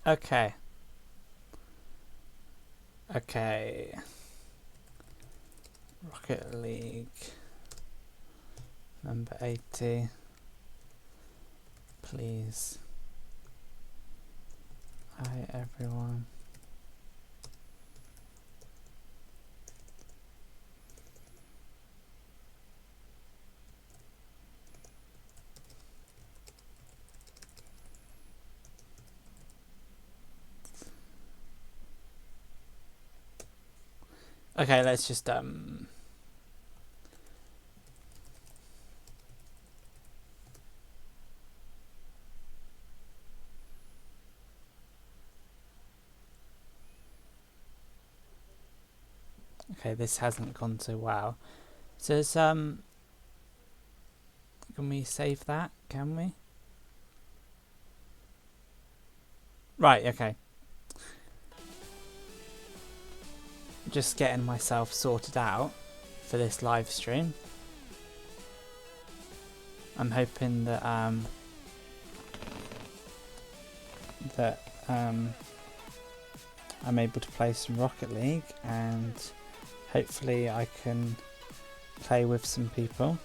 Okay. Okay. Rocket League. Number 80. Please. Hi everyone. Okay, let's just okay, this hasn't gone so well. So it's, can we save that? Can we? Right, okay. Just getting myself sorted out for this live stream. I'm hoping that I'm able to play some Rocket League, and hopefully I can play with some people.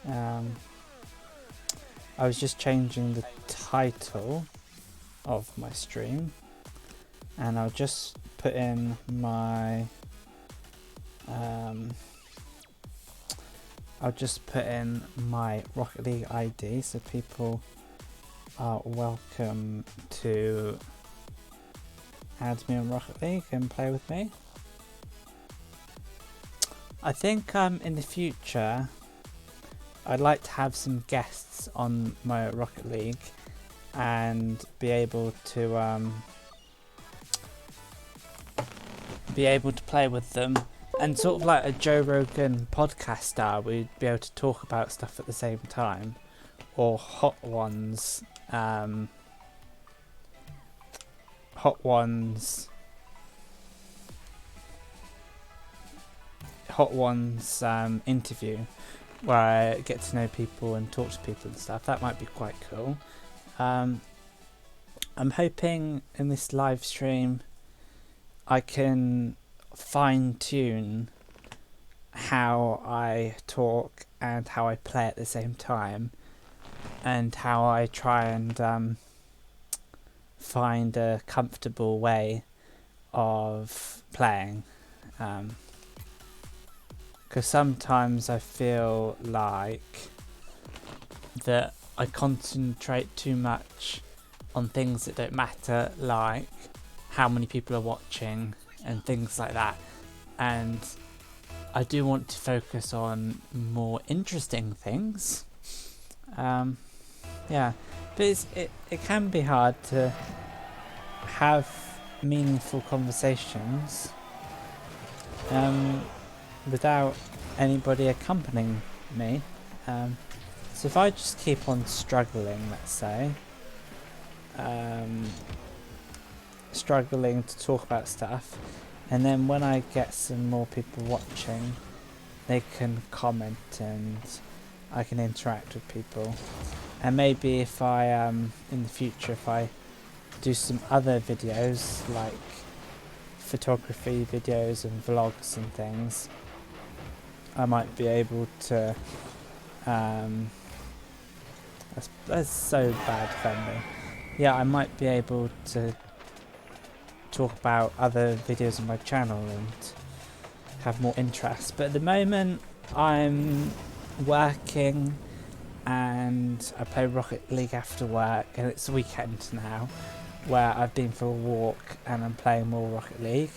I was just changing the title of my stream, and I'll just put in my Rocket League ID, so people are welcome to add me on Rocket League and play with me. I think in the future I'd like to have some guests on my Rocket League and be able to play with them, and sort of like a Joe Rogan podcast star, we'd be able to talk about stuff at the same time, or Hot Ones interview, where I get to know people and talk to people and stuff. That might be quite cool. I'm hoping in this live stream I can fine-tune how I talk and how I play at the same time, and how I try and find a comfortable way of playing, because sometimes I feel like that I concentrate too much on things that don't matter, like how many people are watching and things like that, and I do want to focus on more interesting things. Yeah, but it can be hard to have meaningful conversations without anybody accompanying me. So if I just keep on struggling, let's say, struggling to talk about stuff, and then when I get some more people watching, they can comment and I can interact with people. And maybe if I in the future, if I do some other videos like photography videos and vlogs and things, I might be able to that's so bad offending. Yeah, I might be able to talk about other videos on my channel and have more interest, but at the moment I'm working and I play Rocket League after work, and it's weekend now where I've been for a walk and I'm playing more Rocket League,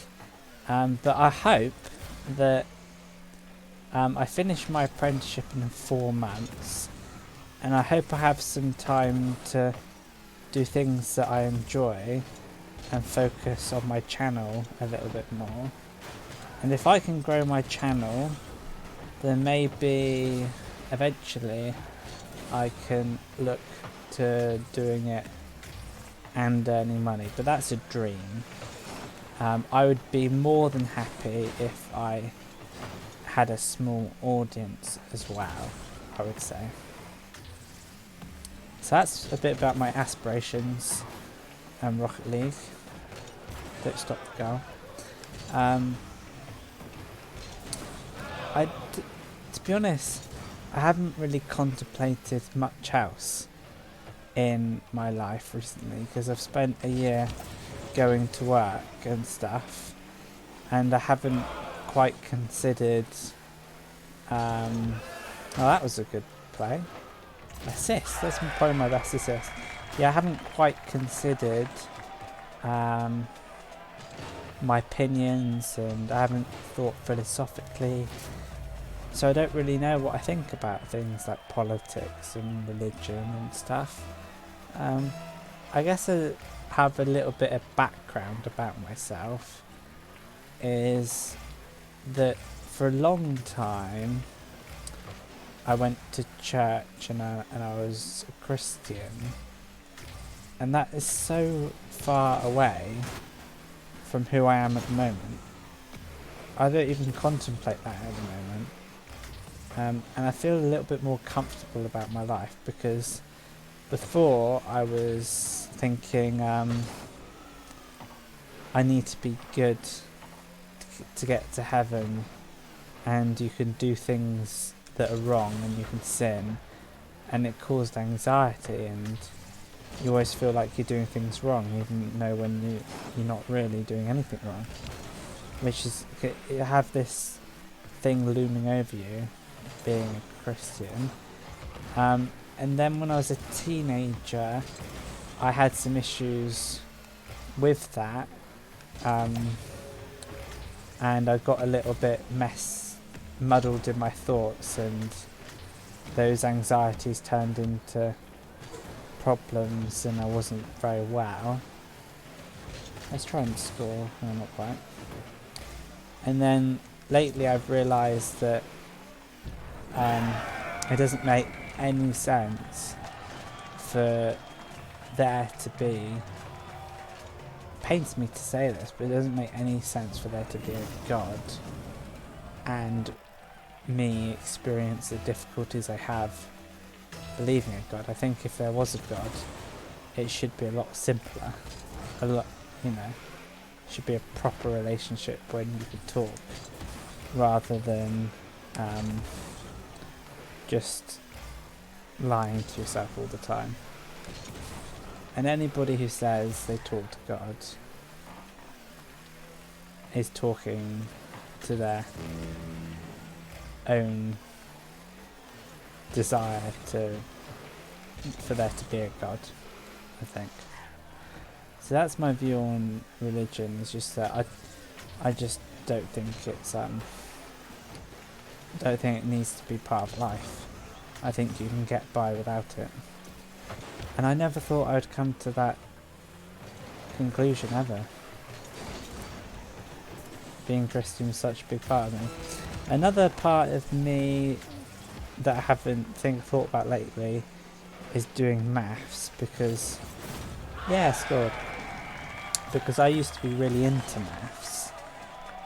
but I hope that I finish my apprenticeship in 4 months, and I hope I have some time to do things that I enjoy and focus on my channel a little bit more. And if I can grow my channel, then maybe eventually I can look to doing it and earning money, but that's a dream. I would be more than happy if I had a small audience as well, I would say. So that's a bit about my aspirations. and Rocket League. Don't Stop the Girl. To be honest, I haven't really contemplated much else in my life recently because I've spent a year going to work and stuff, and I haven't quite considered. Oh, that was a good play. Assist. That's probably my best assist. Yeah, I haven't quite considered my opinions, and I haven't thought philosophically. So I don't really know what I think about things like politics and religion and stuff. I guess I have a little bit of background about myself. Is that for a long time I went to church and I was a Christian, and that is so far away from who I am at the moment. I don't even contemplate that at the moment. And I feel a little bit more comfortable about my life because before I was thinking I need to be good to get to heaven, and you can do things that are wrong and you can sin, and it caused anxiety, and you always feel like you're doing things wrong even though when you're not really doing anything wrong, which is, you have this thing looming over you being a Christian. And then when I was a teenager I had some issues with that, and I got a little bit muddled in my thoughts, and those anxieties turned into problems and I wasn't very well. Let's try and score. No, not quite. And then lately I've realised that it doesn't make any sense for there to be, pains me to say this, but it doesn't make any sense for there to be a God and me experience the difficulties I have believing in God. I think if there was a God, it should be a lot simpler. A lot, should be a proper relationship when you can talk, rather than just lying to yourself all the time. And anybody who says they talk to God is talking to their own desire for there to be a God, I think. So that's my view on religion. It's just that I just don't think it's don't think it needs to be part of life. I think you can get by without it. And I never thought I would come to that conclusion ever. Being Christian was such a big part of me. Another part of me that I haven't thought about lately is doing maths, because scored. Because I used to be really into maths,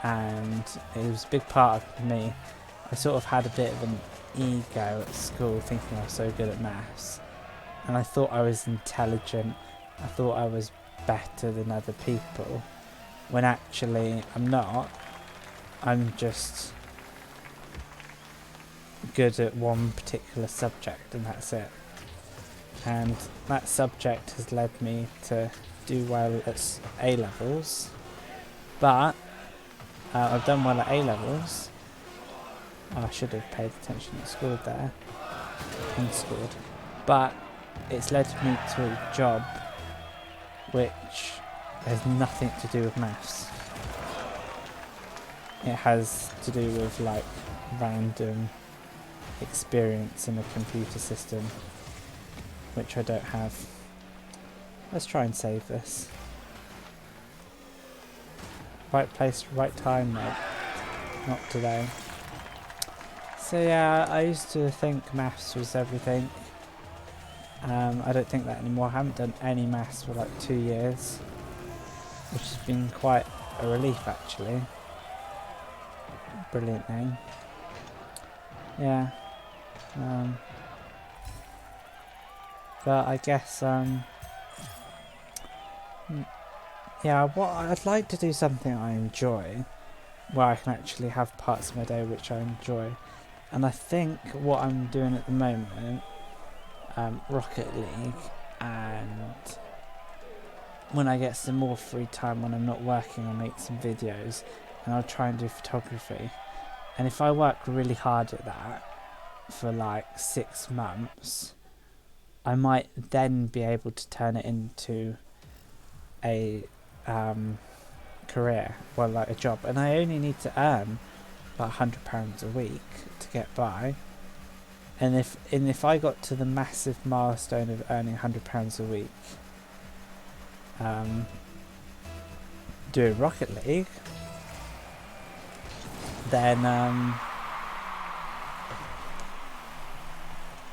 and it was a big part of me. I sort of had a bit of an ego at school, thinking I was so good at maths, and I thought I was intelligent. I thought I was better than other people, when actually I'm not. I'm just good at one particular subject, and that's it. And that subject has led me to do well at A-levels, but I've done well at A-levels. I should have paid attention at school there and scored, but it's led me to a job which has nothing to do with maths. It has to do with like random experience in a computer system, which I don't have. Let's try and save this. Right place, right time, mate. Not today. So yeah, I used to think maths was everything. I don't think that anymore. I haven't done any maths for like 2 years, which has been quite a relief actually. Brilliant name. Yeah. But I guess Yeah, what I'd like to do something I enjoy, where I can actually have parts of my day which I enjoy. And I think what I'm doing at the moment, Rocket League, and when I get some more free time when I'm not working, I'll make some videos, and I'll try and do photography. And if I work really hard at that for like 6 months, I might then be able to turn it into a career, well, like a job. And I only need to earn about £100 a week to get by. And if I got to the massive milestone of earning £100 a week, doing Rocket League, then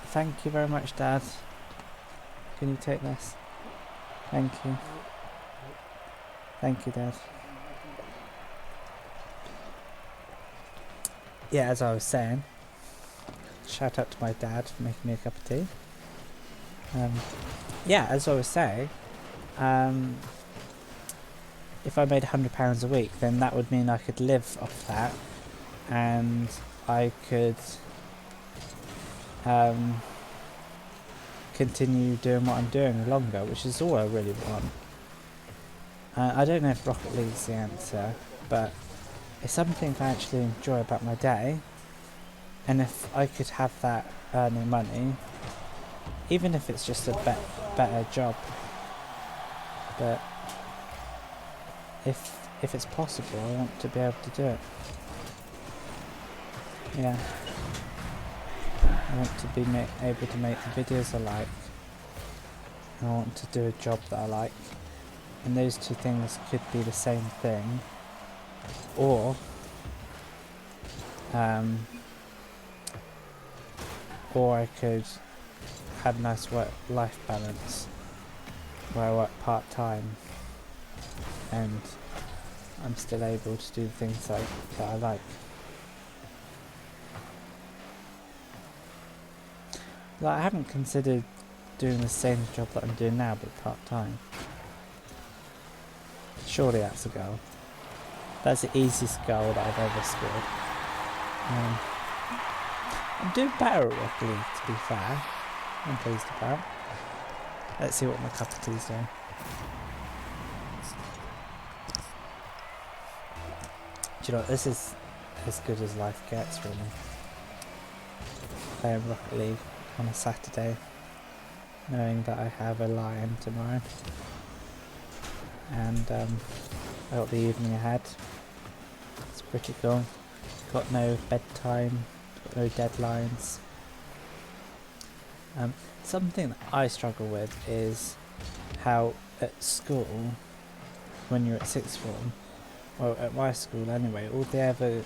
thank you very much, Dad. Can you take this? Thank you. Thank you, Dad. Yeah, as I was saying, shout out to my dad for making me a cup of tea. Yeah, as I was saying, if I made £100 a week, then that would mean I could live off that, and I could continue doing what I'm doing longer, which is all I really want. I don't know if Rocket League's the answer, but it's something I actually enjoy about my day, and if I could have that earning money, even if it's just a better job, but if it's possible, I want to be able to do it. Yeah, I want to be able to make the videos I like, and I want to do a job that I like, and those two things could be the same thing, or I could have a nice work-life balance where I work part-time and I'm still able to do the things that I like. Like, I haven't considered doing the same job that I'm doing now but part-time. Surely that's a goal. That's the easiest goal that I've ever scored. I'm doing better at Rocket League, to be fair. I'm pleased about. Let's see what my cup of tea's doing. Do you know what, this is as good as life gets, really. Playing Rocket League on a Saturday, knowing that I have a lion tomorrow. And I got the evening ahead. It's pretty cool. Got no bedtime, got no deadlines. Something that I struggle with is how at school, when you're at sixth form, well, at my school anyway, all they ever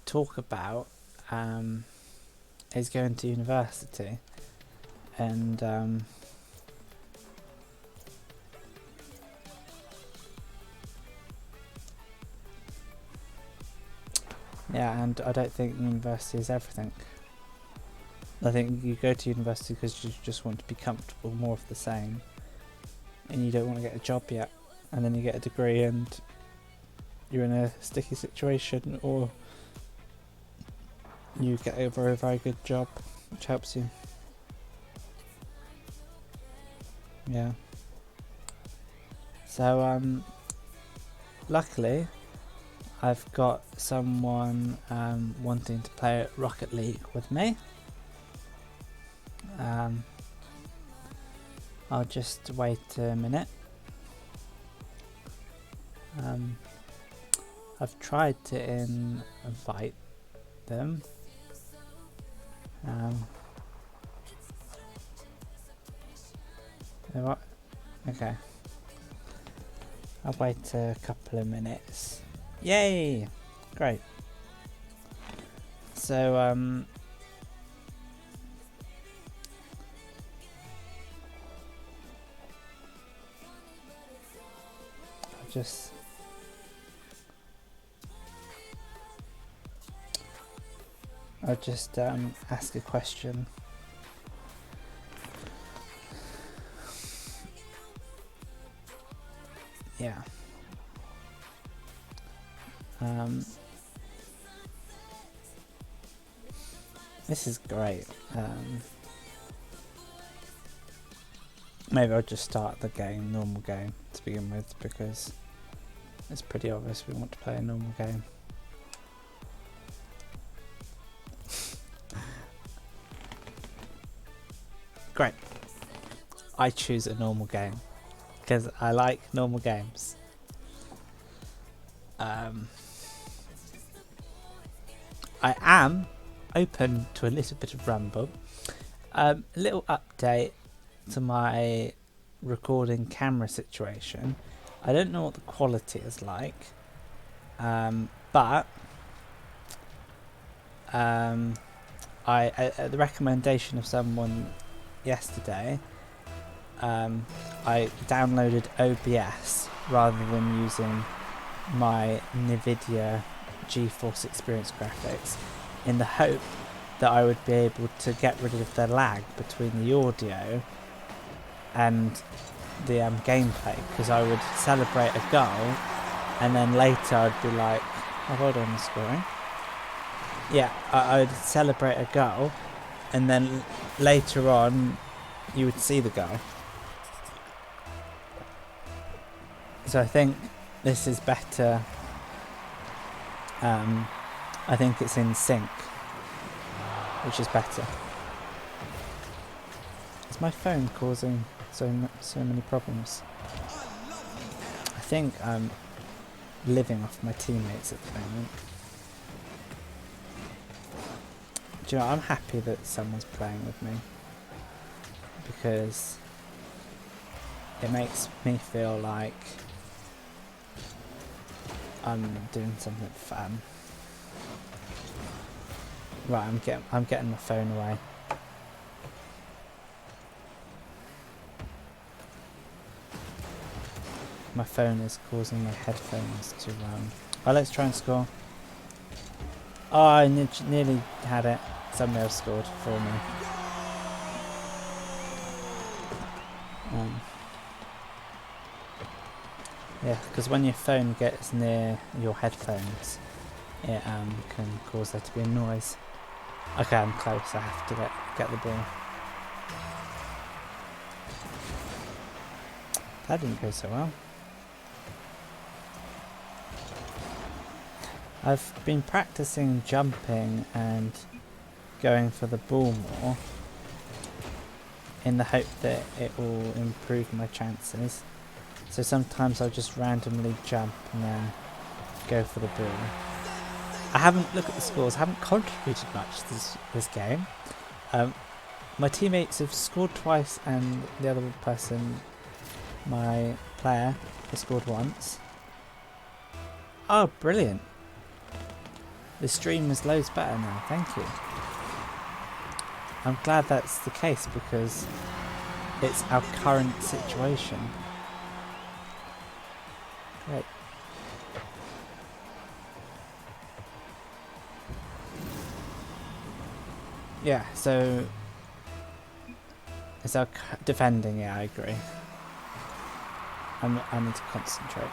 talk about is going to university, and and I don't think university is everything. I think you go to university because you just want to be comfortable, more of the same, and you don't want to get a job yet, and then you get a degree and you're in a sticky situation, or you get a very, very good job which helps you. Yeah. So luckily I've got someone wanting to play Rocket League with me. I'll just wait a minute. I've tried to invite them. What? Okay. I'll wait a couple of minutes. Yay! Great. So, just... ask a question. Yeah. This is great. Maybe I'll just start the game, normal game, to begin with, because it's pretty obvious we want to play a normal game. Great. I choose a normal game because I like normal games. I am open to a little bit of ramble. A little update to my recording camera situation. I don't know what the quality is like, but I at the recommendation of someone yesterday, I downloaded OBS rather than using my NVIDIA GeForce Experience graphics, in the hope that I would be able to get rid of the lag between the audio and the gameplay, because I would celebrate a goal and then later I'd be like, oh, hold on, scoring. Yeah, I would celebrate a goal and then later on you would see the goal. So I think this is better. I think it's in sync, which is better. Is my phone causing so many problems? I think I'm living off my teammates at the moment. Do you know, I'm happy that someone's playing with me, because it makes me feel like I'm doing something fun. Right, I'm getting my phone away. My phone is causing my headphones to oh, let's try and score. Oh, I nearly had it. Somebody else scored for me. Yeah, because when your phone gets near your headphones, it can cause there to be a noise. Okay, I'm close. I have to get the ball. That didn't go so well. I've been practicing jumping and going for the ball more, in the hope that it will improve my chances. So sometimes I'll just randomly jump and then go for the ball. I haven't looked at the scores. I haven't contributed much to this game. My teammates have scored twice, and the other person, my player, has scored once. Oh, brilliant! The stream is loads better now. Thank you. I'm glad that's the case, because it's our current situation. Great. Yeah, so it's our defending. Yeah, I agree. I need to concentrate.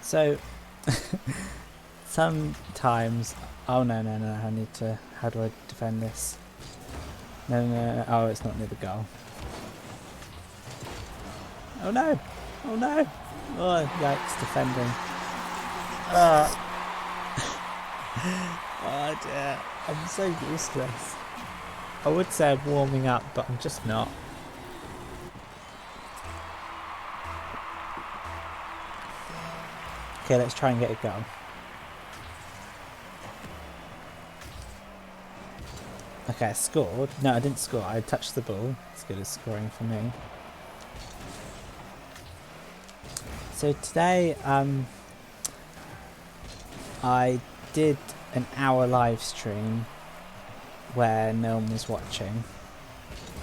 So sometimes, oh no, I need to, how do I defend this? No, oh, it's not near the goal. Oh no, oh yikes, defending. Oh dear, I'm so useless. I would say I'm warming up, but I'm just not. Okay, let's try and get a goal. Okay, I scored. No, I didn't score. I touched the ball. As good as scoring for me. So today, I did an hour live stream where no one was watching.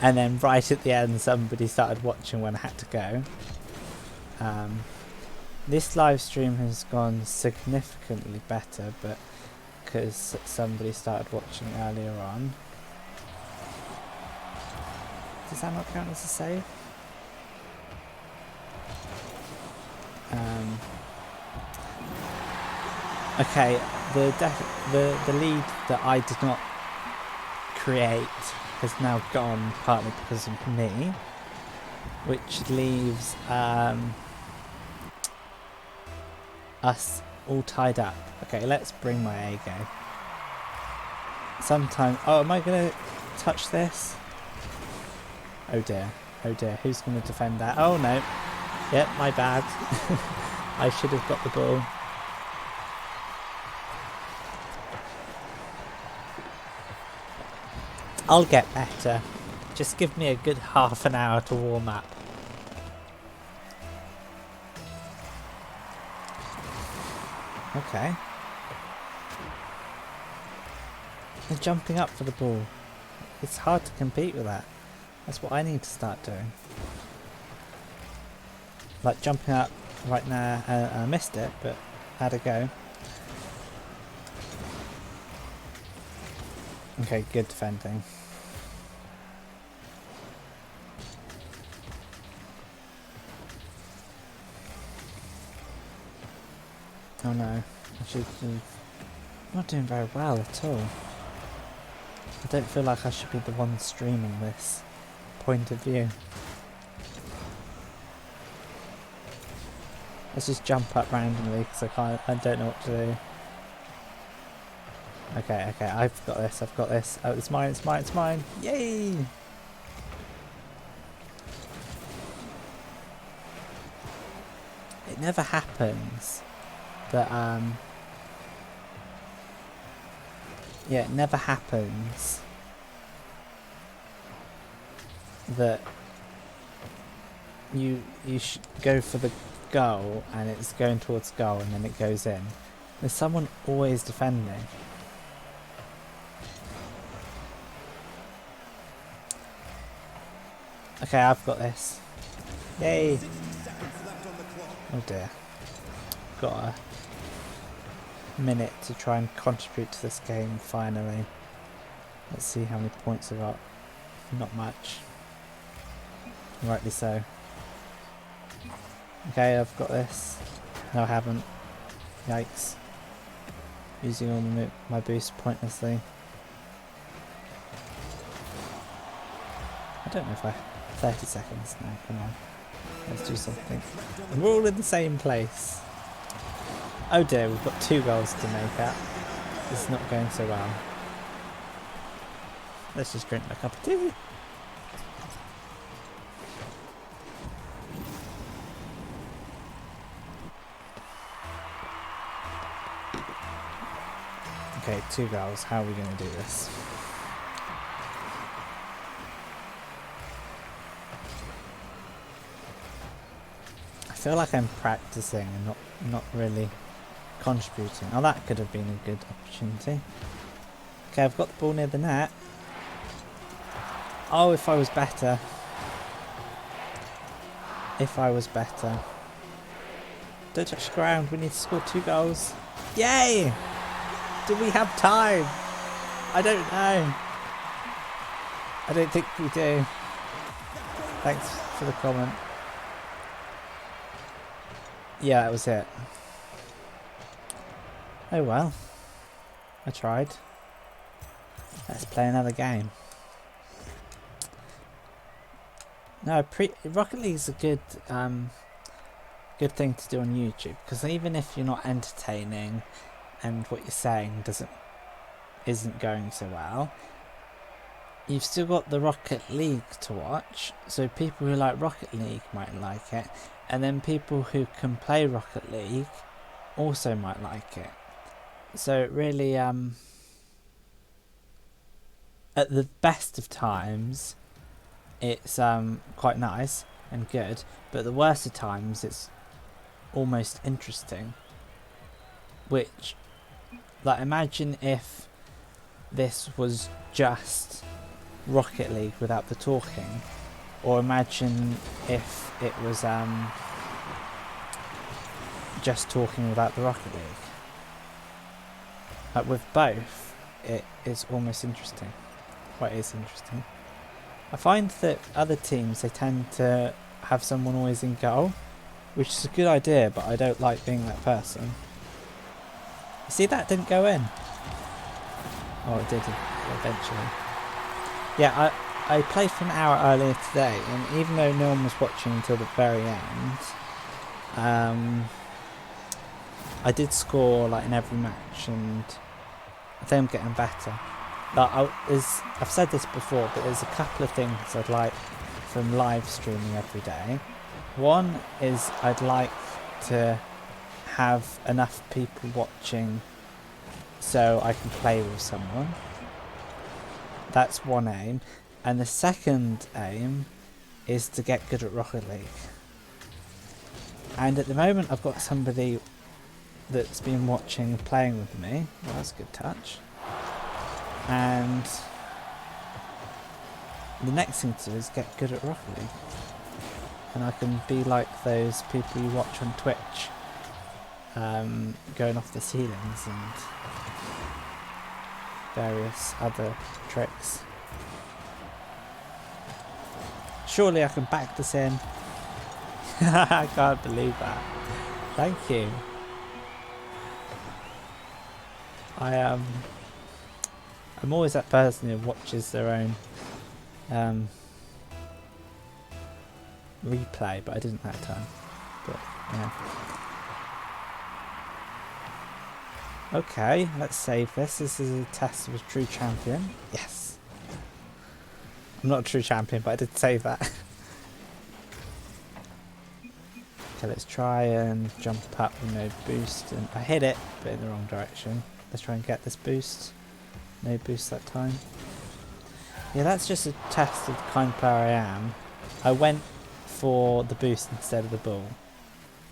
And then right at the end, somebody started watching when I had to go. This live stream has gone significantly better, but because somebody started watching earlier on. Does that not count as a save? Okay, the lead that I did not create has now gone, partly because of me, which leaves us all tied up. Okay, let's bring my A-go. Oh, am I gonna touch this? Oh dear, who's gonna defend that? Oh no, yep, my bad. I should have got the ball. I'll get better. Just give me a good half an hour to warm up. Okay. They're jumping up for the ball. It's hard to compete with that. That's what I need to start doing. Like jumping up right now, I missed it, but had a go. Okay, good defending. Oh no, I should have... not doing very well at all. I don't feel like I should be the one streaming this point of view. Let's just jump up randomly because I don't know what to do. Okay, I've got this. Oh, it's mine. Yay! It never happens that, yeah, it never happens that you go for the goal and it's going towards goal and then it goes in. There's someone always defending. Okay, I've got this. Yay! Oh dear. Got a minute to try and contribute to this game finally. Let's see how many points I got. Not much. Rightly so. Okay, I've got this. No, I haven't. Yikes. Using all my boost pointlessly. I don't know if I... 30 seconds now, come on. Let's do something. And we're all in the same place. Oh dear, we've got 2 goals to make up. This is not going so well. Let's just drink my cup of tea. Okay, 2 goals. How are we going to do this? I feel like I'm practicing and not really contributing. Oh, that could have been a good opportunity. Okay, I've got the ball near the net. Oh, if I was better. If I was better. Don't touch the ground. We need to score 2 goals. Yay! Do we have time? I don't know. I don't think we do. Thanks for the comment. Yeah, that was it. Oh well. I tried. Let's play another game. No, Rocket League is a good good thing to do on YouTube, because even if you're not entertaining and what you're saying isn't going so well, you've still got the Rocket League to watch, so people who like Rocket League might like it, and then people who can play Rocket League also might like it. So really, at the best of times, it's quite nice and good, but the worst of times it's almost interesting. Which, like, imagine if this was just Rocket League without the talking, or imagine if it was just talking without the Rocket League. Like with both, it is almost interesting. Well, it is interesting. I find that other teams, they tend to have someone always in goal, which is a good idea, but I don't like being that person. You see, that didn't go in. Oh, it did eventually. Yeah, I played for an hour earlier today, and even though no one was watching until the very end, I did score like in every match, and I think I'm getting better. Like I've said this before, but there's a couple of things I'd like from live streaming every day. One is I'd like to have enough people watching so I can play with someone. That's one aim. And the second aim is to get good at Rocket League. And at the moment I've got somebody that's been watching playing with me. Well, that's a good touch. And the next thing to do is get good at Rocket League. And I can be like those people you watch on Twitch, going off the ceilings and various other tricks. Surely I can back this in. I can't believe that. Thank you. I'm always that person who watches their own replay, but I didn't that time. But yeah. Okay, let's save this. This is a test of a true champion. Yes. I'm not a true champion, but I did save that. Okay, let's try and jump up with no boost. And I hit it, but in the wrong direction. Let's try and get this boost. No boost that time. Yeah, that's just a test of the kind of player I am. I went for the boost instead of the ball.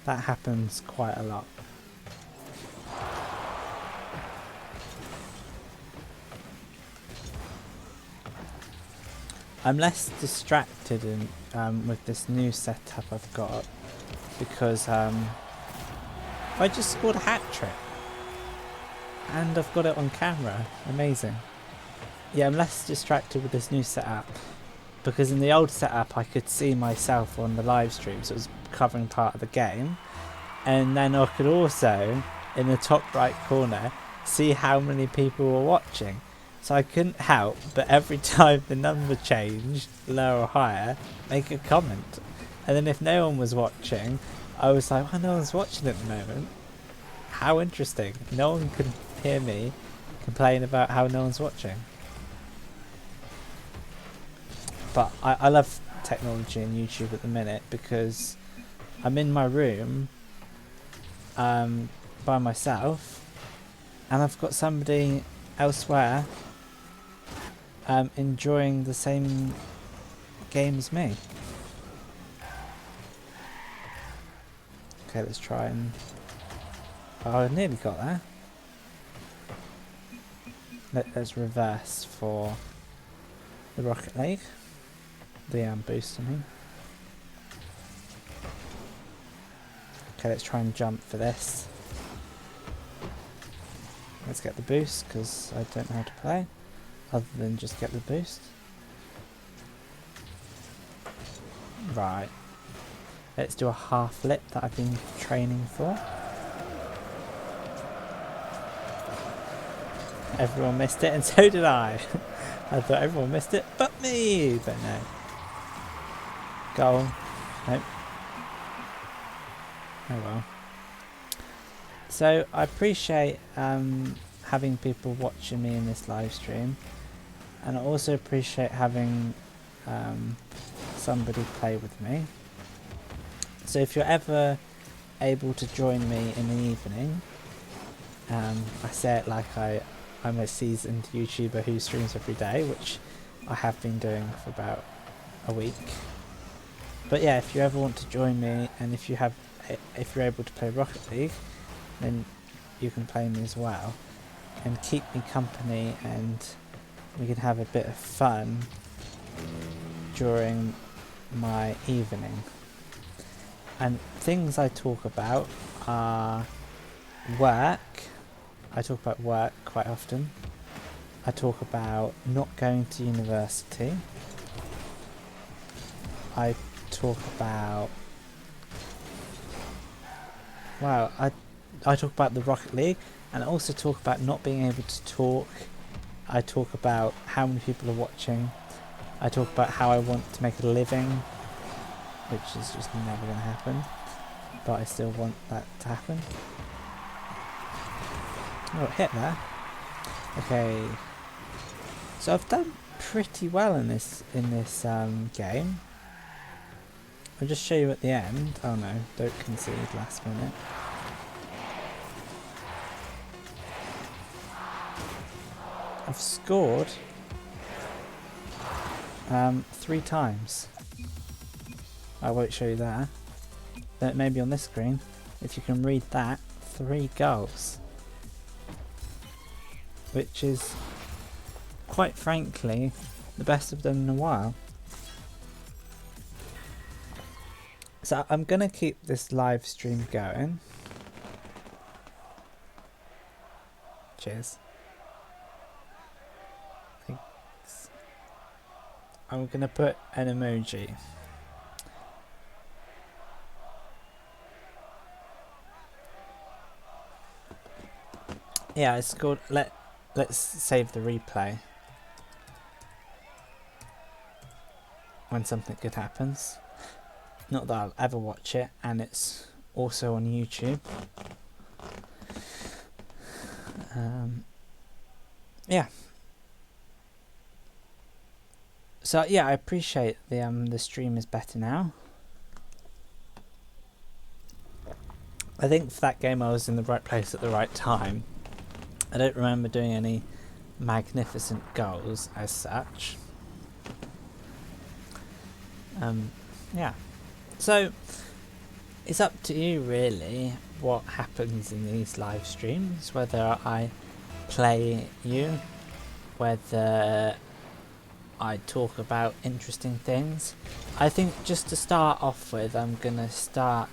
That happens quite a lot. I'm less distracted with this new setup I've got because I just scored a hat trick and I've got it on camera. Amazing. Yeah, I'm less distracted with this new setup because in the old setup I could see myself on the live stream, so it was covering part of the game, and then I could also in the top right corner see how many people were watching. So I couldn't help but every time the number changed, lower or higher, make a comment. And then if no one was watching, I was like, well, no one's watching at the moment. How interesting. No one could hear me complain about how no one's watching. But I love technology and YouTube at the minute because I'm in my room by myself and I've got somebody elsewhere enjoying the same game as me. Okay, let's try and... Oh, I nearly got there. Let's reverse for the Rocket League. The boost, I mean. Okay, let's try and jump for this. Let's get the boost because I don't know how to play other than just get the boost. Right. Let's do a half flip that I've been training for. Everyone missed it and so did I. I thought everyone missed it but me, but no. Goal. Nope. Oh well. So I appreciate having people watching me in this live stream, and I also appreciate having somebody play with me. So if you're ever able to join me in the evening, I say it like I'm a seasoned YouTuber who streams every day, which I have been doing for about a week. But yeah, if you ever want to join me, and if you're able to play Rocket League, then you can play me as well and keep me company, and we can have a bit of fun during my evening. And things I talk about are work. I talk about work quite often. I talk about not going to university. I talk about... Wow, I talk about the Rocket League, and I also talk about not being able to talk. I talk about how many people are watching. I talk about how I want to make a living, which is just never going to happen, but I still want that to happen. Oh, it hit there. Okay, so I've done pretty well in this game. I'll just show you at the end. Oh no, don't concede last minute. I've scored 3 times. I won't show you that. But maybe on this screen, if you can read that, 3 goals. Which is, quite frankly, the best I've done in a while. So I'm going to keep this live stream going. Cheers. Thanks. I'm going to put an emoji. Yeah, I scored. Let's save the replay when something good happens. Not that I'll ever watch it, and it's also on YouTube. Yeah. So yeah, I appreciate the stream is better now. I think for that game I was in the right place at the right time. I don't remember doing any magnificent goals as such. Yeah. So it's up to you really what happens in these live streams, whether I play you, whether I talk about interesting things. I think just to start off with, I'm gonna start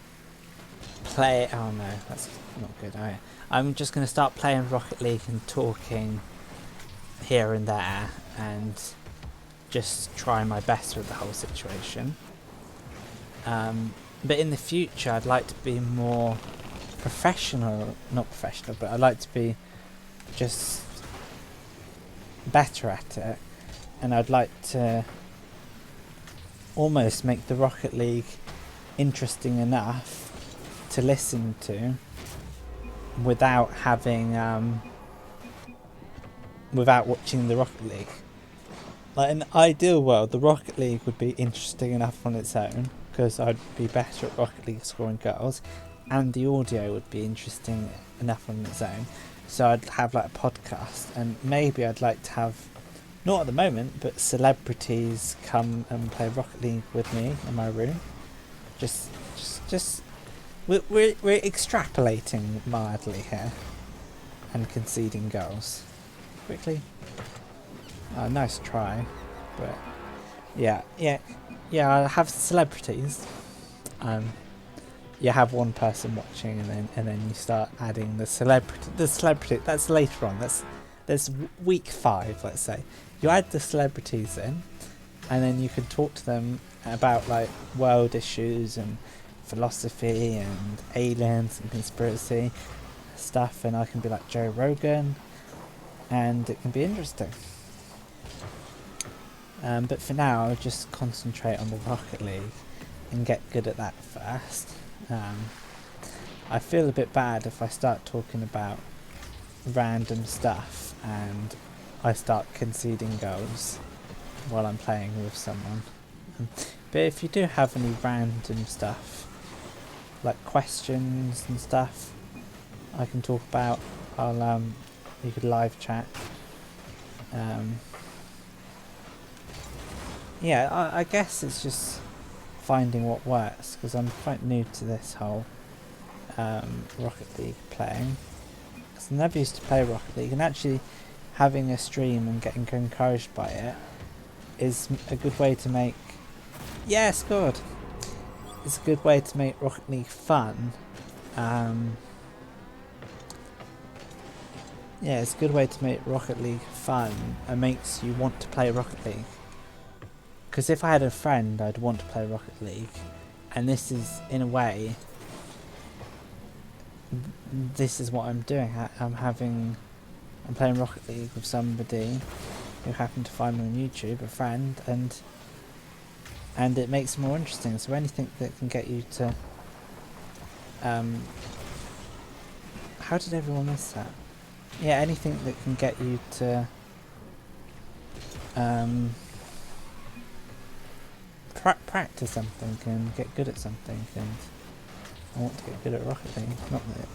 oh no, that's not good. I'm just gonna start playing Rocket League and talking here and there and just try my best with the whole situation. But in the future I'd like to be more professional, not professional, but I'd like to be just better at it, and I'd like to almost make the Rocket League interesting enough to listen to without having without watching the Rocket League. Like in an ideal world, the Rocket League would be interesting enough on its own because I'd be better at Rocket League scoring goals, and the audio would be interesting enough on its own. So I'd have like a podcast, and maybe I'd like to have, not at the moment, but celebrities come and play Rocket League with me in my room. Just we're extrapolating mildly here and conceding goals. Quickly. Nice try, but yeah, I'll have celebrities. You have one person watching, and then you start adding the celebrity. That's later on. That's week 5, let's say. You add the celebrities in, and then you can talk to them about like world issues and philosophy and aliens and conspiracy stuff, and I can be like Joe Rogan, and it can be interesting. But for now, I'll just concentrate on the Rocket League and get good at that first. I feel a bit bad if I start talking about random stuff and I start conceding goals while I'm playing with someone. But if you do have any random stuff, like questions and stuff, I can talk about. You could live chat. Yeah, I guess it's just finding what works, because I'm quite new to this whole Rocket League playing. Because I never used to play Rocket League, and actually having a stream and getting encouraged by it is a good way to make... Yes, good! It's a good way to make Rocket League fun. Yeah, it's a good way to make Rocket League fun and makes you want to play Rocket League. Because if I had a friend, I'd want to play Rocket League. And this is, in a way, this is what I'm doing. I'm playing Rocket League with somebody who happened to find me on YouTube, a friend, and it makes it more interesting. So anything that can get you to... how did everyone miss that? Yeah, anything that can get you to practice something and get good at something, and I want to get good at Rocket League. Not that...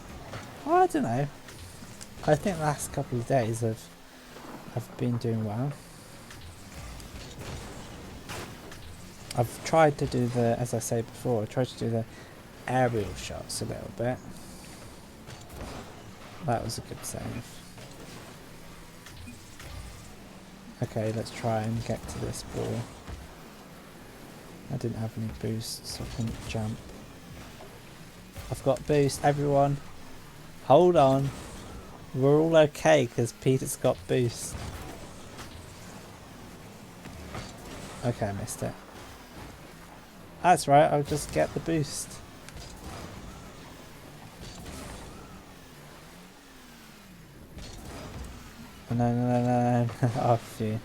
Well, I don't know. I think the last couple of days I've been doing well. I've tried to do the, as I say before, I tried to do the aerial shots a little bit. That was a good save. Okay, let's try and get to this ball. I didn't have any boosts, so I couldn't jump. I've got boost, everyone. Hold on. We're all okay because Peter's got boost. Okay, I missed it. That's right, I'll just get the boost. No. Oh, phew.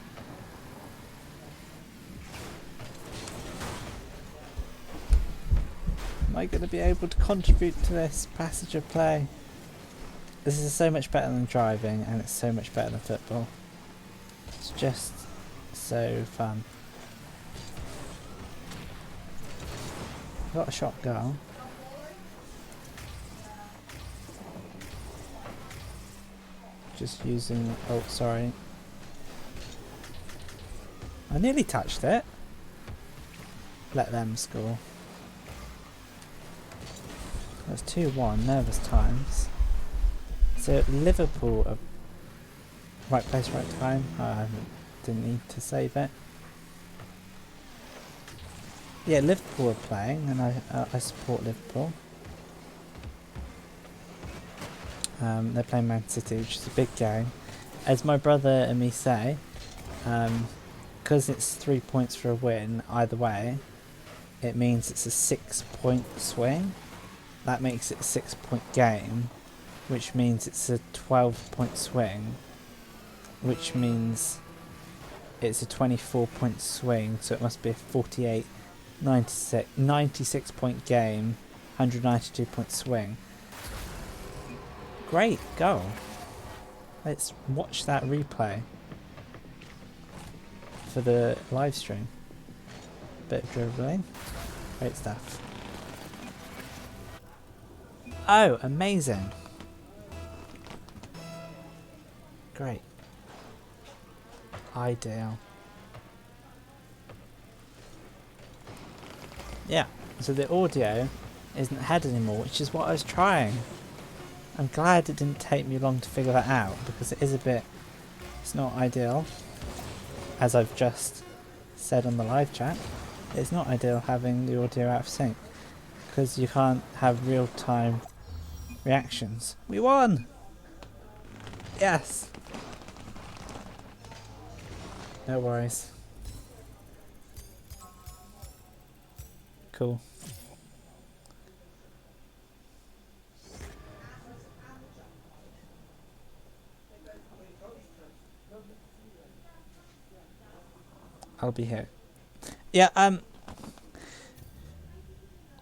Am I going to be able to contribute to this passage of play? This is so much better than driving, and it's so much better than football. It's just so fun. Got a shot goal. Just using... Oh, sorry. I nearly touched it. Let them score. That's 2-1, nervous times. So Liverpool are right place, right time. I didn't need to save it. Yeah, Liverpool are playing, and I support Liverpool. They're playing Man City, which is a big game. As my brother and me say, because it's 3 points for a win either way, it means it's a 6-point swing. That makes it a 6-point game, which means it's a 12-point swing, which means it's a 24-point swing, so it must be a 48, 96 point game, 192-point swing. Great goal. Let's watch that replay for the live stream. Bit of dribbling. Great stuff. Oh, amazing. Great. Ideal. Yeah, so the audio isn't head anymore, which is what I was trying. I'm glad it didn't take me long to figure that out, because it is a bit... It's not ideal. As I've just said on the live chat, it's not ideal having the audio out of sync, because you can't have real-time reactions. We won! Yes! No worries. Cool. I'll be here. Yeah,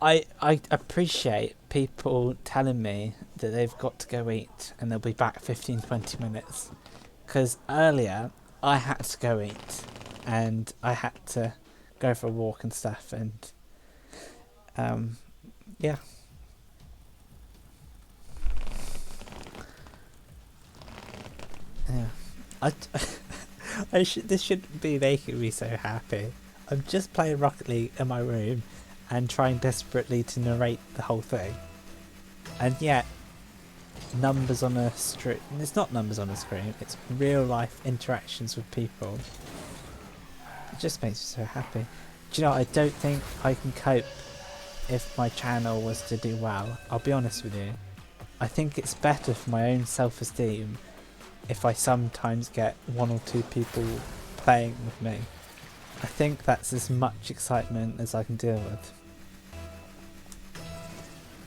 I appreciate people telling me that they've got to go eat and they'll be back 15-20 minutes. Because earlier I had to go eat and I had to go for a walk and stuff, and yeah. Yeah. This shouldn't be making me so happy. I'm just playing Rocket League in my room and trying desperately to narrate the whole thing. And yet, numbers on a screen... It's not numbers on a screen, it's real life interactions with people. just makes me so happy. Do you know, I don't think I can cope if my channel was to do well. I'll be honest with you. I think it's better for my own self-esteem if I sometimes get 1 or 2 people playing with me. I think that's as much excitement as I can deal with.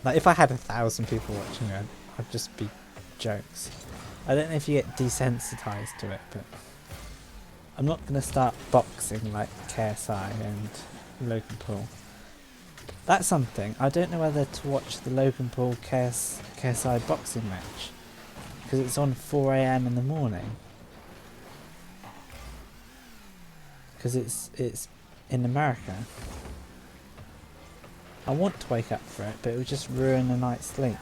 Like if I had 1,000 people watching it, I'd just be jokes. I don't know if you get desensitized to it, but I'm not going to start boxing like KSI and Logan Paul. That's something. I don't know whether to watch the Logan Paul KSI boxing match because it's on 4 AM in the morning. Because it's in America. I want to wake up for it, but it would just ruin a night's sleep.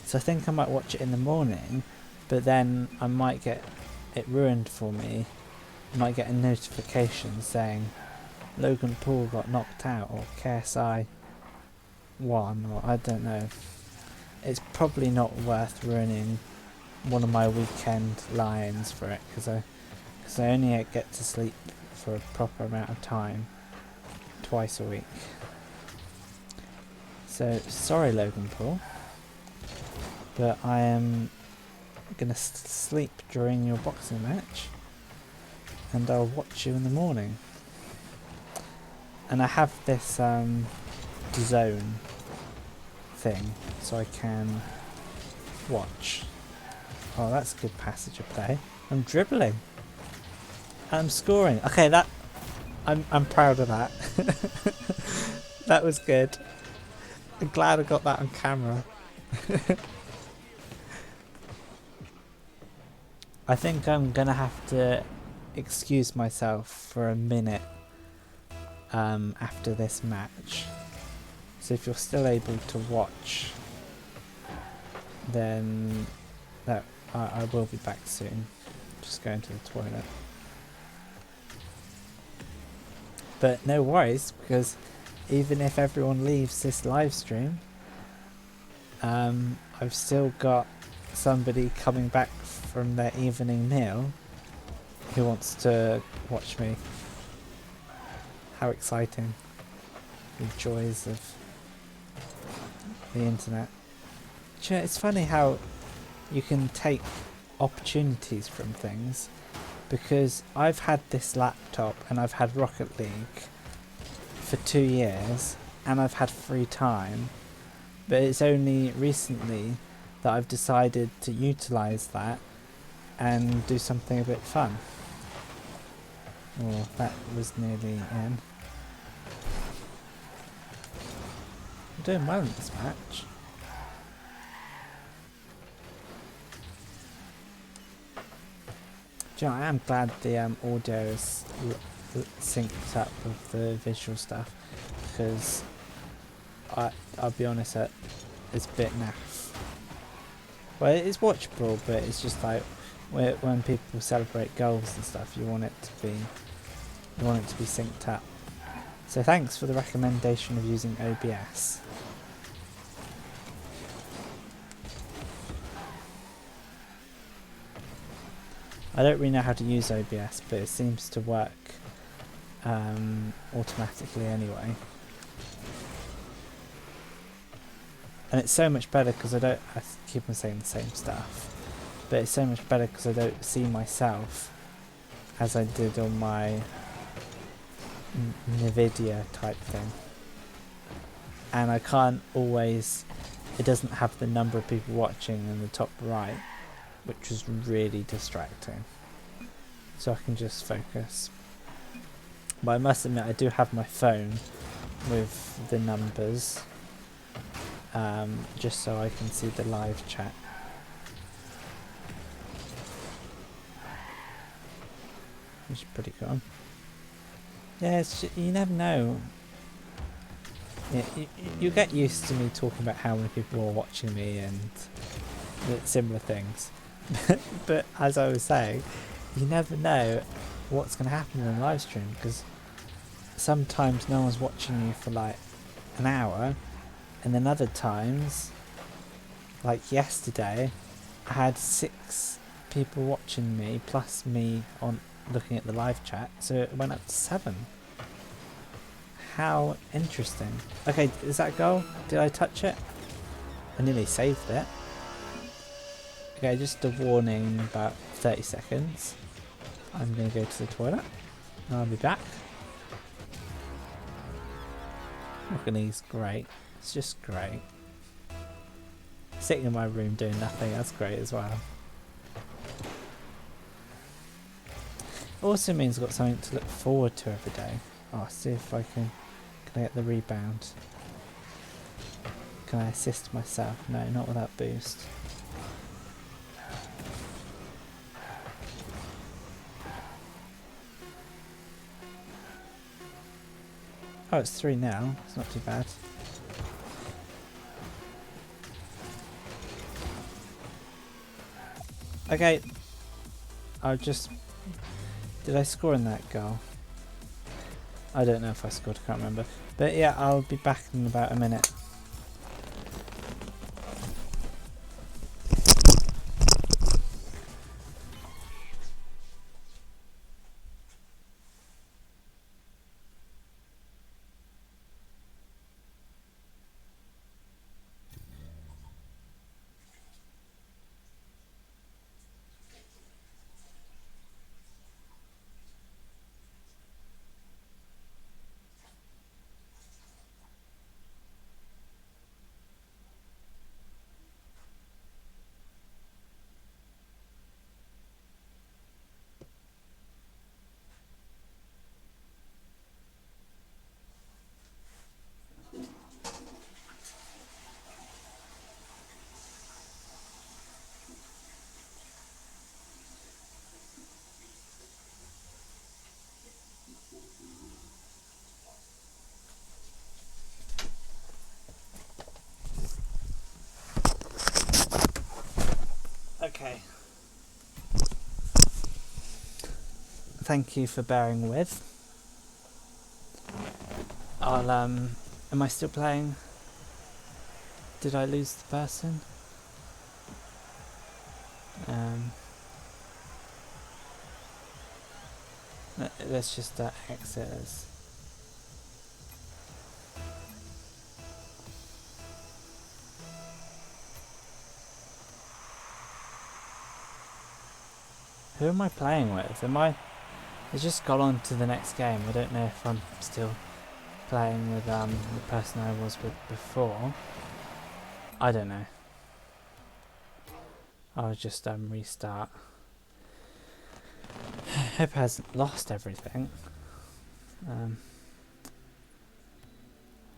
So I think I might watch it in the morning, but then I might get it ruined for me. I might get a notification saying Logan Paul got knocked out or KSI won, or I don't know. It's probably not worth ruining one of my weekend lie-ins for it because I only get to sleep for a proper amount of time twice a week. So sorry Logan Paul, but I am gonna sleep during your boxing match and I'll watch you in the morning. And I have this zone thing so I can watch. Oh, that's a good passage of play. I'm dribbling. I'm scoring. Okay, that I'm proud of that. That was good. I'm glad I got that on camera. I think I'm gonna have to excuse myself for a minute after this match. So if you're still able to watch, then I will be back soon. Just going to the toilet. But no worries, because even if everyone leaves this live stream, I've still got somebody coming back from their evening meal who wants to watch me. How exciting. The joys of the internet. It's funny how you can take opportunities from things, because I've had this laptop and I've had Rocket League for 2 years and I've had free time, but it's only recently that I've decided to utilise that and do something a bit fun. Oh, that was nearly in. I'm doing well in this match. Do you know, I am glad the audio is synced up with the visual stuff, because I'll be honest, it's a bit naff. Well, it's watchable, but it's just like when people celebrate goals and stuff, you want it to be synced up. So thanks for the recommendation of using OBS. I don't really know how to use OBS, but it seems to work automatically anyway. And it's so much better because I keep on saying the same stuff, but it's so much better because I don't see myself as I did on my Nvidia type thing. And I can't always, it doesn't have the number of people watching in the top right, which is really distracting. So I can just focus. But I must admit, I do have my phone with the numbers, just so I can see the live chat. Which is pretty cool. Yeah, you never know. Yeah, you get used to me talking about how many people are watching me and similar things. But as I was saying, you never know what's going to happen in a live stream, because sometimes no one's watching you for like an hour, and then other times, like yesterday, I had 6 people watching me plus me on looking at the live chat, so it went up to 7. How interesting. Okay, is that a goal? Did I touch it? I nearly saved it. Okay, just a warning, about 30 seconds. I'm going to go to the toilet and I'll be back. Balcony's great. It's just great. Sitting in my room doing nothing, that's great as well. Also means I've got something to look forward to every day. Oh, see if I can I get the rebound. Can I assist myself? No, not with that boost. Oh, it's 3 now. It's not too bad. Okay. I'll just... Did I score in that goal? I don't know if I scored, I can't remember. But yeah, I'll be back in about a minute. Okay. Thank you for bearing with. I'll am I still playing? Did I lose the person? Let's just exit us. Who am I playing with? I've just got on to the next game. I don't know if I'm still playing with the person I was with before. I don't know. I'll just restart. Hope it hasn't lost everything.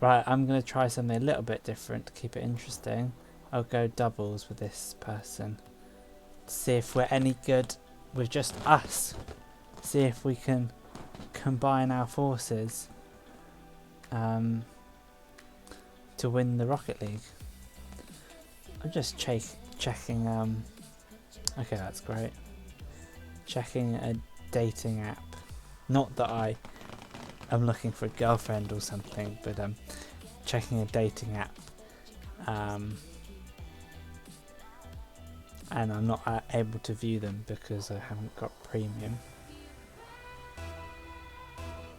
Right, I'm going to try something a little bit different to keep it interesting. I'll go doubles with this person. See if we're any good with just us. See if we can combine our forces to win the Rocket League. I'm just checking. Okay, that's great. Checking a dating app. Not that I am looking for a girlfriend or something, but checking a dating app. And I'm not able to view them because I haven't got premium.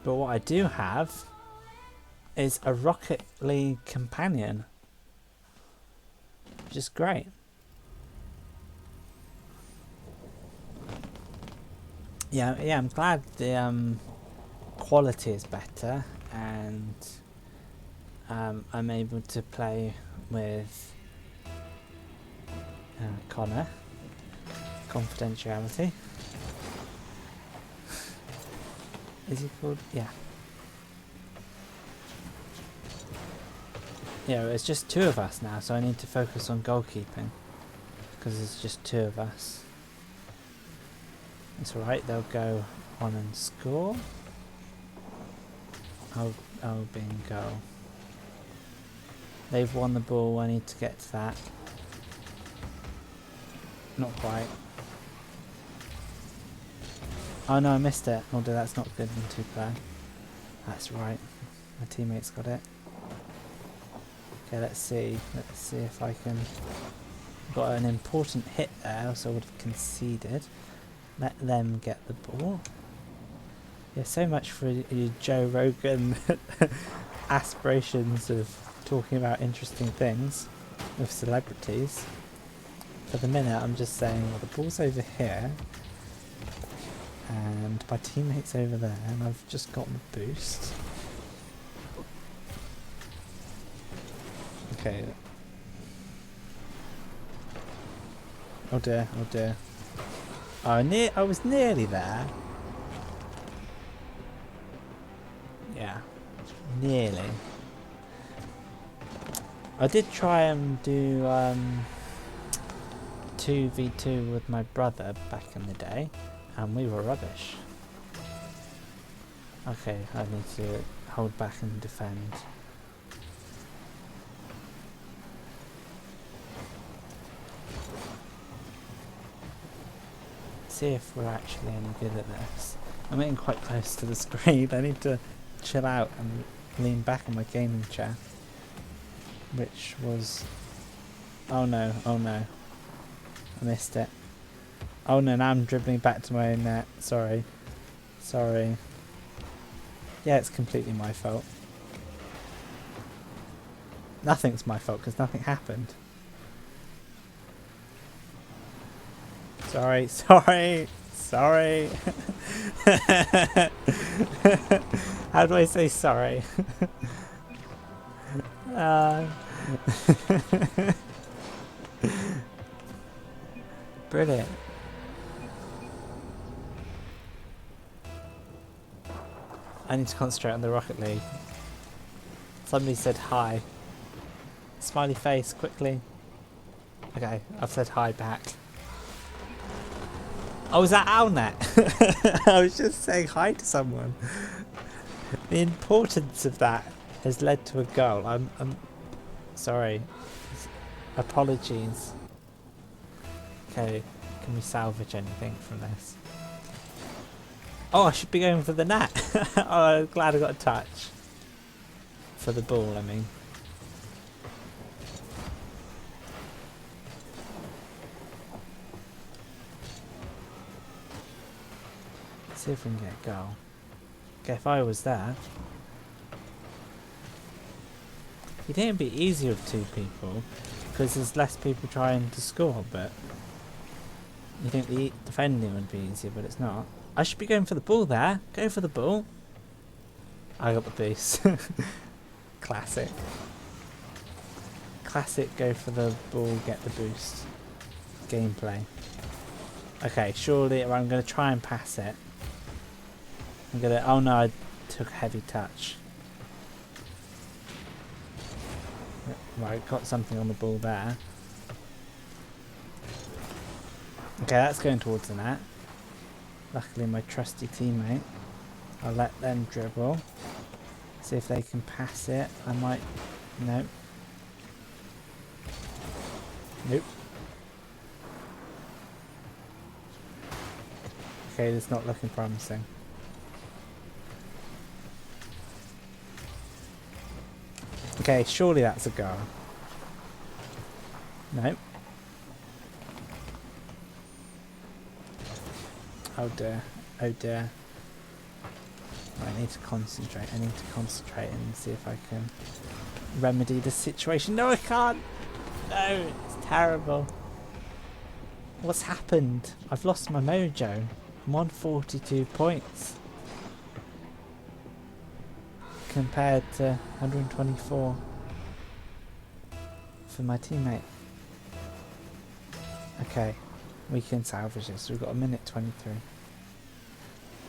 But what I do have is a Rocket League companion, which is great. Yeah, I'm glad the quality is better, and I'm able to play with Connor. Confidentiality. Is he called? Yeah. Yeah, it's just 2 of us now, so I need to focus on goalkeeping because it's just 2 of us. It's alright, they'll go on and score. I'll be in goal. They've won the ball, I need to get to that. Not quite. Oh no, I missed it. Although that's not good in 2-player. That's right. My teammates got it. Okay, let's see. Let's see if I can... Got an important hit there, so I would have conceded. Let them get the ball. Yeah, so much for your Joe Rogan aspirations of talking about interesting things with celebrities. For the minute, I'm just saying, well, the ball's over here, and my teammate's over there, and I've just got the boost. Okay. Oh dear, oh dear. Oh, I was nearly there. Yeah, nearly. I did try and do 2v2 with my brother back in the day, and we were rubbish. Okay, I need to hold back and defend. See if we're actually any good at this. I'm getting quite close to the screen. I need to chill out and lean back on my gaming chair. Which was... oh no, oh no. I missed it. Oh no, now I'm dribbling back to my own net. Sorry. Sorry. Yeah, it's completely my fault. Nothing's my fault because nothing happened. Sorry, sorry, sorry. How do I say sorry? Brilliant. I need to concentrate on the Rocket League. Somebody said hi. Smiley face, quickly. Okay, I've said hi back. Oh, is that Owlnet? I was just saying hi to someone. The importance of that has led to a goal. I'm sorry. Apologies. Okay, can we salvage anything from this? Oh, I should be going for the net. Oh, I'm glad I got a touch. For the ball, I mean. See if we can get a goal. Okay, if I was there. You think it'd be easier with two people because there's less people trying to score, but you think the defending would be easier, but it's not. I should be going for the ball there. Go for the ball. I got the boost. Classic. Classic go for the ball, get the boost. Gameplay. Okay, surely I'm going to try and pass it. I'm going to... oh no, I took a heavy touch. Right, got something on the ball there. Okay, that's going towards the net. Luckily my trusty teammate. I'll let them dribble. See if they can pass it. I might... nope. Nope. Okay, it's not looking promising. Okay, surely that's a goal. Nope. Oh dear. Oh dear. I need to concentrate. I need to concentrate and see if I can remedy the situation. No, I can't! No, it's terrible. What's happened? I've lost my mojo. I'm on 42 points. Compared to 124 for my teammate. Okay, we can salvage this. We've got a minute 23.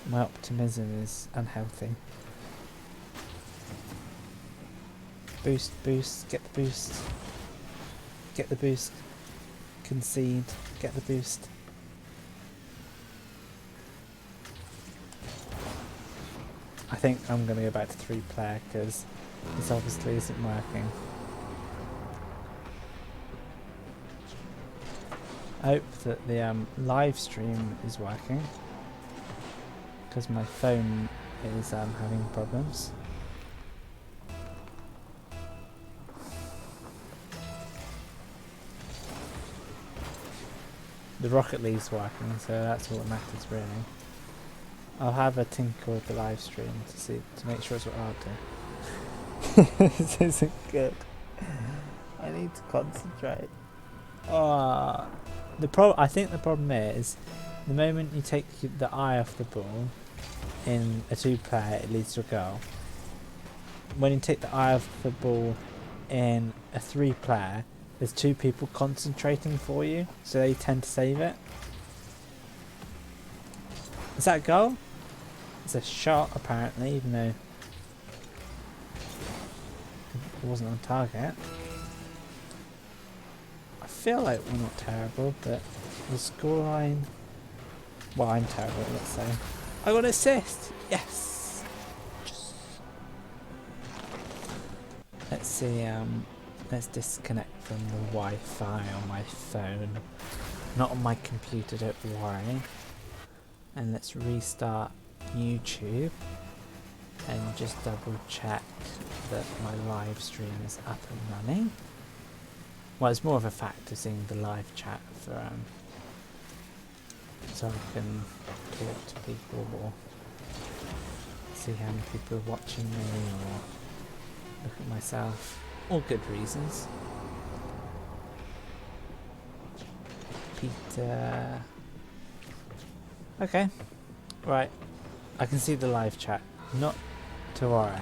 My optimism is unhealthy. Boost, boost, get the boost. Get the boost. Concede, get the boost. I think I'm going to go back to 3-player because this obviously isn't working. I hope that the live stream is working because my phone is having problems. The Rocket League's working, so that's what matters really. I'll have a tinker with the live stream to make sure it's what I'll do. This isn't good. I need to concentrate. I think the problem is the moment you take the eye off the ball in a 2-player, it leads to a goal. When you take the eye off the ball in a 3-player, there's 2 people concentrating for you, so they tend to save it. Is that a goal? It's a shot, apparently, even though it wasn't on target. I feel like we're not terrible, but the scoreline... Well, I'm terrible, let's say. I got an assist! Yes! Let's see, let's disconnect from the Wi-Fi on my phone. Not on my computer, don't worry. And let's restart YouTube and just double check that my live stream is up and running. Well, it's more of a fact of seeing the live chat for so I can talk to people or see how many people are watching me or look at myself. All good reasons. Peter. Okay. Right. I can see the live chat. Not to worry.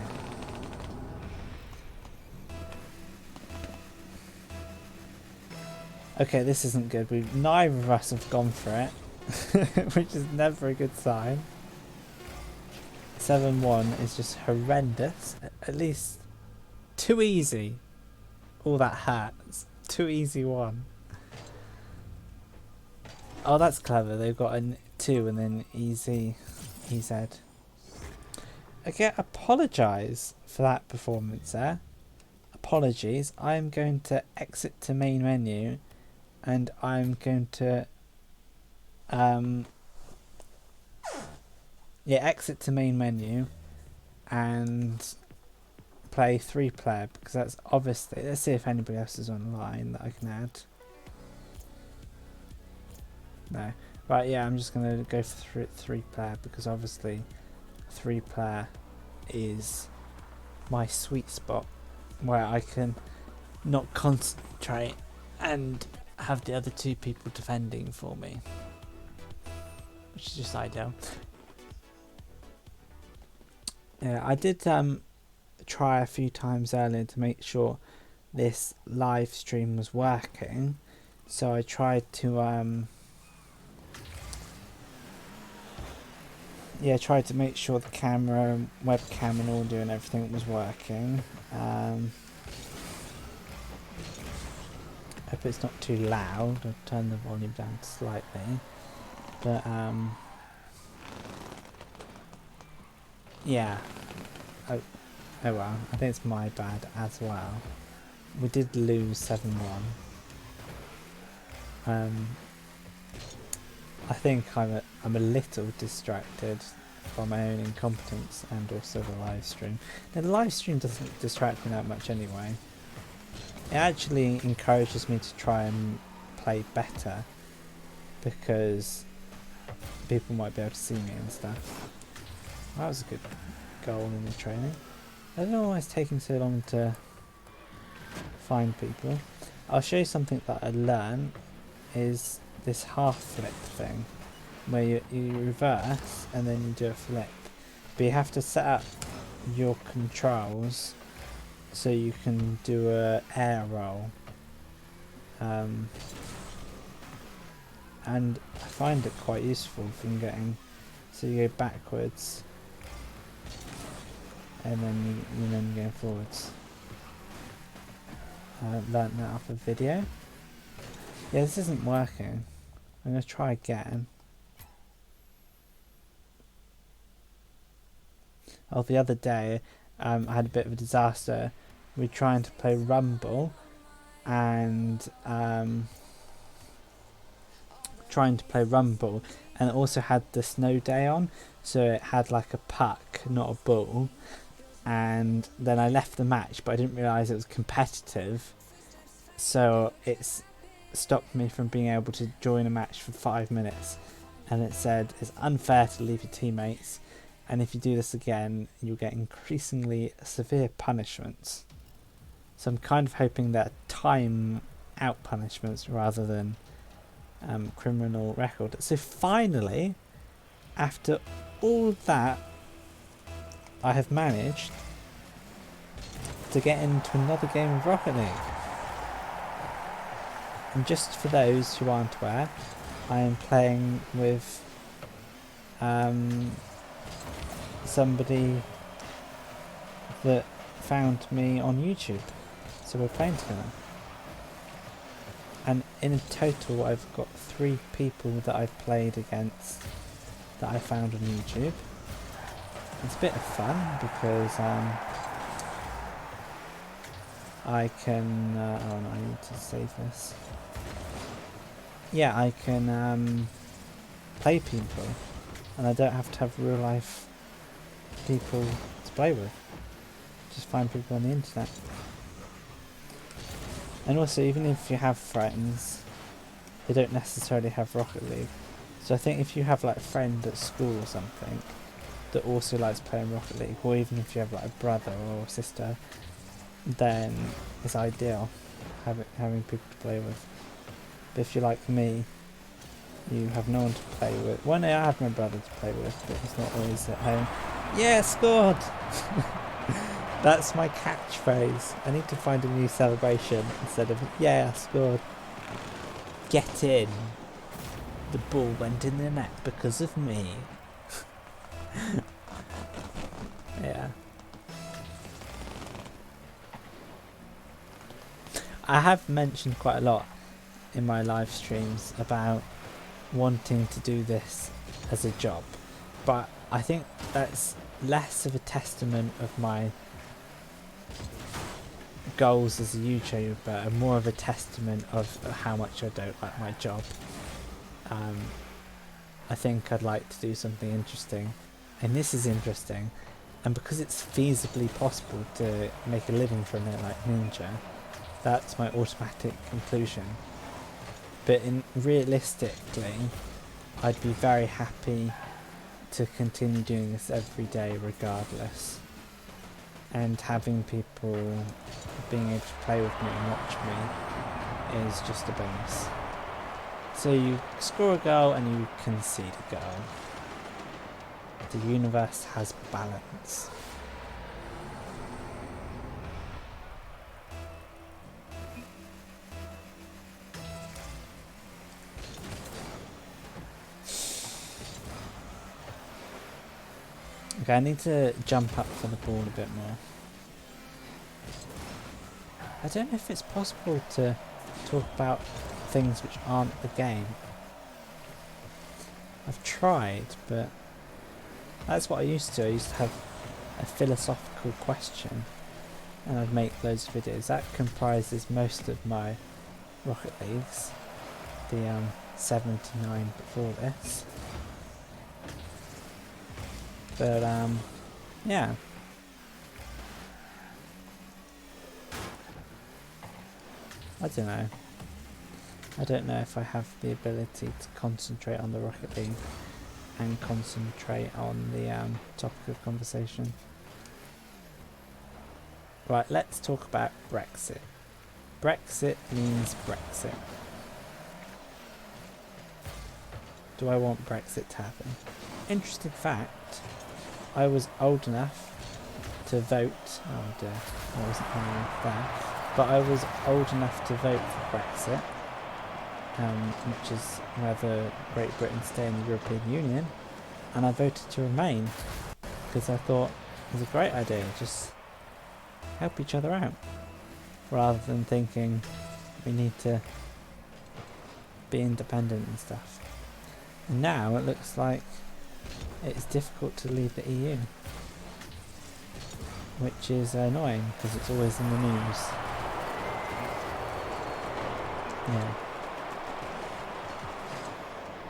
Okay, this isn't good. Neither of us have gone for it, which is never a good sign. 7-1 is just horrendous. At least too easy. All that hurts. Too easy one. Oh, that's clever. They've got a 2 and then easy. EZ. Okay, apologise for that performance there. Apologies. I'm going to exit to main menu and I'm going to exit to main menu and play 3-player because that's obviously, let's see if anybody else is online that I can add. No. Right, yeah, I'm just going to go for 3-player because obviously 3-player is my sweet spot where I can not concentrate and have the other 2 people defending for me, which is just ideal. Yeah, I did try a few times earlier to make sure this live stream was working, so I tried to tried to make sure the camera, webcam and audio and everything was working. Hope it's not too loud. I'll turn the volume down slightly. But yeah. Oh well, I think it's my bad as well. We did lose 7-1. I think I'm a little distracted by my own incompetence and also the live stream. Now the live stream doesn't distract me that much anyway. It actually encourages me to try and play better because people might be able to see me and stuff. That was a good goal in the training. I don't know why it's taking so long to find people. I'll show you something that I learned is this half flip thing where you reverse and then you do a flip, but you have to set up your controls so you can do a air roll, and I find it quite useful from getting, so you go backwards and then you go forwards. I learnt that off a video. Yeah, this isn't working. I'm going to try again. Oh, the other day I had a bit of a disaster. We were trying to play Rumble and it also had the snow day on, so it had like a puck, not a ball, and then I left the match but I didn't realise it was competitive, so it's stopped me from being able to join a match for 5 minutes, and it said it's unfair to leave your teammates, and if you do this again, you'll get increasingly severe punishments. So I'm kind of hoping that time out punishments rather than criminal record. So finally, after all that, I have managed to get into another game of Rocket League. And just for those who aren't aware, I am playing with somebody that found me on YouTube. So we're playing together. And in total I've got 3 people that I've played against that I found on YouTube. It's a bit of fun because I can... oh no, I need to save this. Yeah, I can play people and I don't have to have real life people to play with. Just find people on the internet. And also, even if you have friends, they don't necessarily have Rocket League. So I think if you have like a friend at school or something that also likes playing Rocket League, or even if you have like a brother or a sister, then it's ideal having people to play with. But if you're like me, you have no one to play with. One day I have my brother to play with, but he's not always at home. Yeah, scored! That's my catchphrase. I need to find a new celebration instead of, yeah, I scored. Get in. The ball went in the net because of me. Yeah. I have mentioned quite a lot in my live streams about wanting to do this as a job, but I think that's less of a testament of my goals as a YouTuber and more of a testament of how much I don't like my job. I think I'd like to do something interesting, and this is interesting, and because it's feasibly possible to make a living from it like Ninja, that's my automatic conclusion. But realistically, I'd be very happy to continue doing this every day regardless. And having people being able to play with me and watch me is just a bonus. So you score a goal and you concede a goal. The universe has balance. Okay, I need to jump up for the ball a bit more. I don't know if it's possible to talk about things which aren't the game. I've tried, but that's what I used to. I used to have a philosophical question and I'd make loads of videos. That comprises most of my Rocket Leagues. The 79 before this. But yeah. I don't know. I don't know if I have the ability to concentrate on the Rocket League and concentrate on the topic of conversation. Right, let's talk about Brexit. Brexit means Brexit. Do I want Brexit to happen? Interesting fact, I was old enough to vote. Oh dear, I wasn't old enough there. But I was old enough to vote for Brexit, which is whether Great Britain stay in the European Union, and I voted to remain because I thought it was a great idea, just help each other out, rather than thinking we need to be independent and stuff. And now it looks like it's difficult to leave the EU, which is annoying because it's always in the news. Yeah.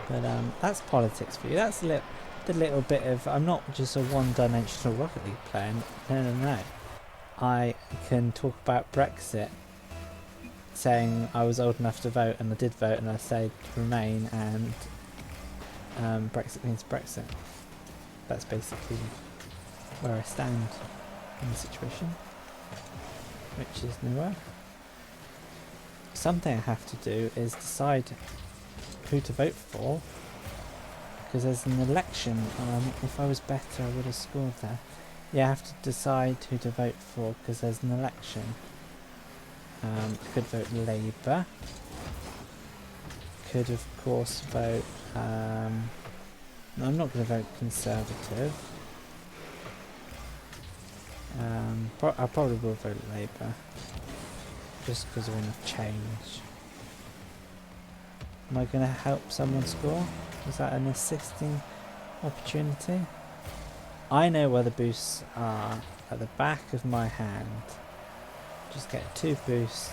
But that's politics for you. That's the little bit of... I'm not just a one-dimensional Rocket League player. No. I can talk about Brexit, saying I was old enough to vote and I did vote and I stayed to remain, and Brexit means Brexit. That's basically where I stand in the situation, which is nowhere. Something I have to do is decide who to vote for, because there's an election. If I was better I would have scored there. Yeah, I have to decide who to vote for because there's an election. I could vote Labour. Could of course vote no, I'm not going to vote Conservative. I probably will vote Labour just because of enough change. Am I going to help someone score? Is that an assisting opportunity? I know where the boosts are at the back of my hand. Just get 2 boosts.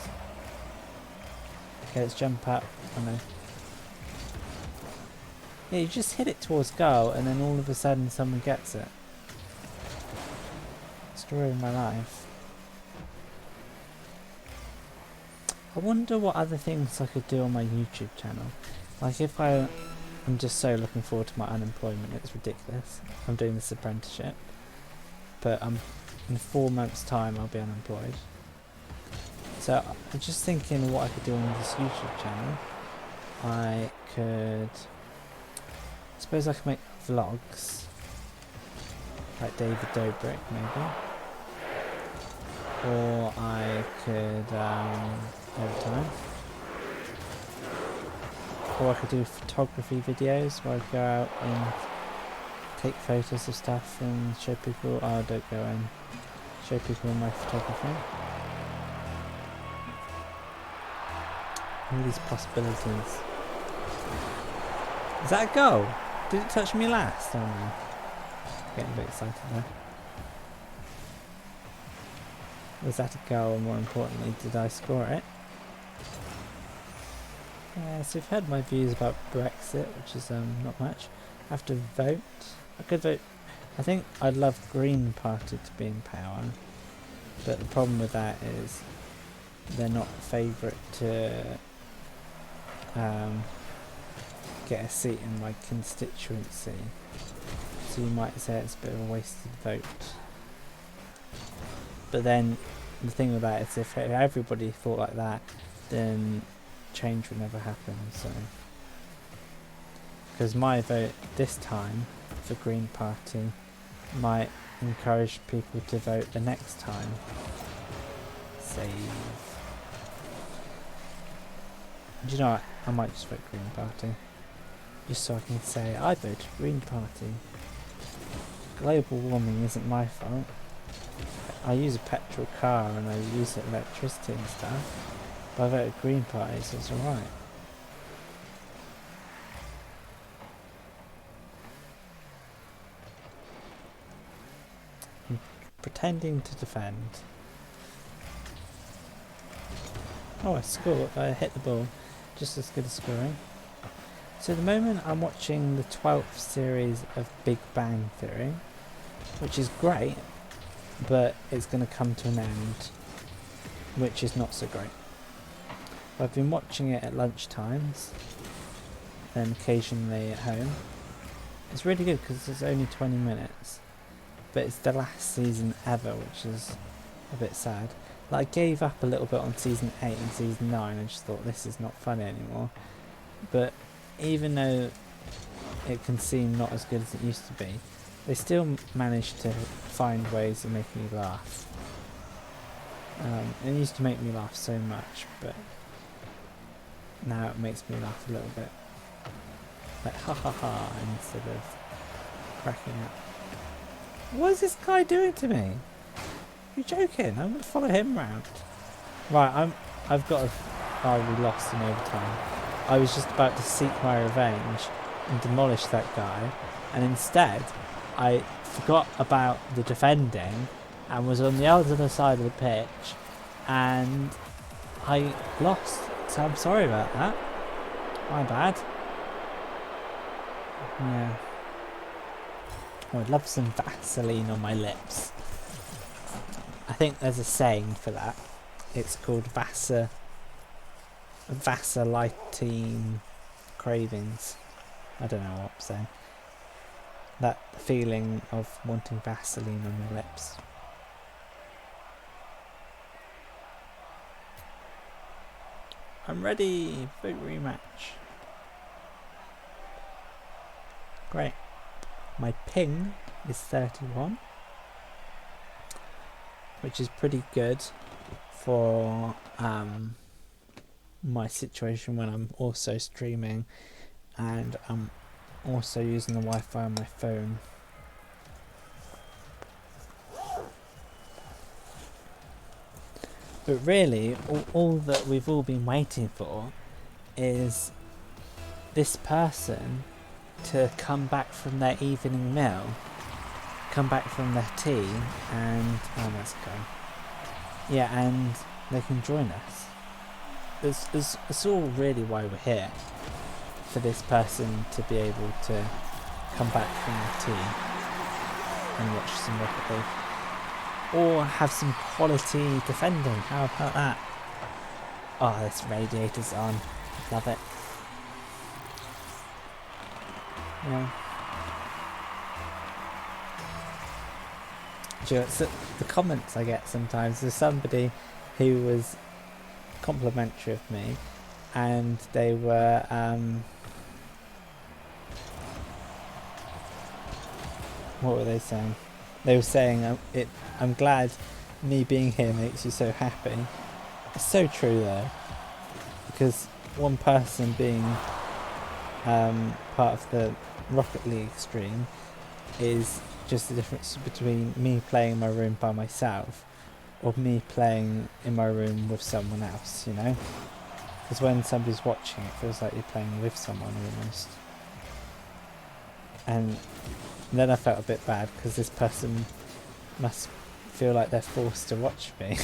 Okay, let's jump up. Oh no. Yeah, you just hit it towards goal and then all of a sudden someone gets it. Story of my life. I wonder what other things I could do on my YouTube channel. Like if I'm just so looking forward to my unemployment, it's ridiculous. I'm doing this apprenticeship. But in 4 months' time I'll be unemployed. So I'm just thinking what I could do on this YouTube channel. I suppose I could make vlogs. Like David Dobrik maybe. Or I could over time. Or I could do photography videos where I go out and take photos of stuff and show people, oh don't go and show people my photography. All these possibilities. Is that a goal? Did it touch me last? Oh no. Getting a bit excited there. Was that a goal, and more importantly, did I score it? Yeah, so you've heard my views about Brexit, which is not much. I have to vote. I could vote. I think I'd love Green Party to be in power, but the problem with that is they're not favourite to get a seat in my constituency, so you might say it's a bit of a wasted vote. But then the thing with that is if everybody thought like that, then change would never happen. So, because my vote this time for Green Party might encourage people to vote the next time. Save. Do you know what? I might just vote Green Party. Just so I can say, I voted Green Party. Global warming isn't my fault. I use a petrol car and I use electricity and stuff. But I voted Green Party, so it's alright. I'm pretending to defend. Oh, I scored. I hit the ball. Just as good as scoring. So at the moment I'm watching the 12th series of Big Bang Theory, which is great, but it's going to come to an end, which is not so great. I've been watching it at lunch times, then occasionally at home. It's really good because it's only 20 minutes, but it's the last season ever, which is a bit sad. Like, I gave up a little bit on season 8 and season 9, I just thought this is not funny anymore. But even though it can seem not as good as it used to be, they still managed to find ways of making me laugh. It used to make me laugh so much, but now it makes me laugh a little bit. Like, ha ha ha, instead of cracking up. What is this guy doing to me? You're joking, I'm going to follow him round. Right, I've got to... Oh, we lost in overtime. I was just about to seek my revenge and demolish that guy, and instead I forgot about the defending and was on the other side of the pitch and I lost. So I'm sorry about that. My bad. Yeah. Oh, I'd love some Vaseline on my lips. I think there's a saying for that. It's called Vaselighting cravings. I don't know what I'm saying. That feeling of wanting Vaseline on your lips. I'm ready. Vote rematch. Great. My ping is 31, which is pretty good for my situation when I'm also streaming and I'm also using the Wi-Fi on my phone. But really, all that we've all been waiting for is this person to come back from their evening meal, come back from their tea, and let's go. Yeah, and they can join us. It's all really why we're here, for this person to be able to come back from their tea and watch some Rocket League. Or have some quality defending. How about that? Oh, this radiator's on. Love it. Yeah. Do you know, so the comments I get sometimes, there's somebody who was complimentary of me and they were what were they saying? They were saying I'm glad me being here makes you so happy. It's so true though, because one person being part of the Rocket League stream is just the difference between me playing in my room by myself or me playing in my room with someone else, you know? Because when somebody's watching, it feels like you're playing with someone almost. And then I felt a bit bad because this person must feel like they're forced to watch me.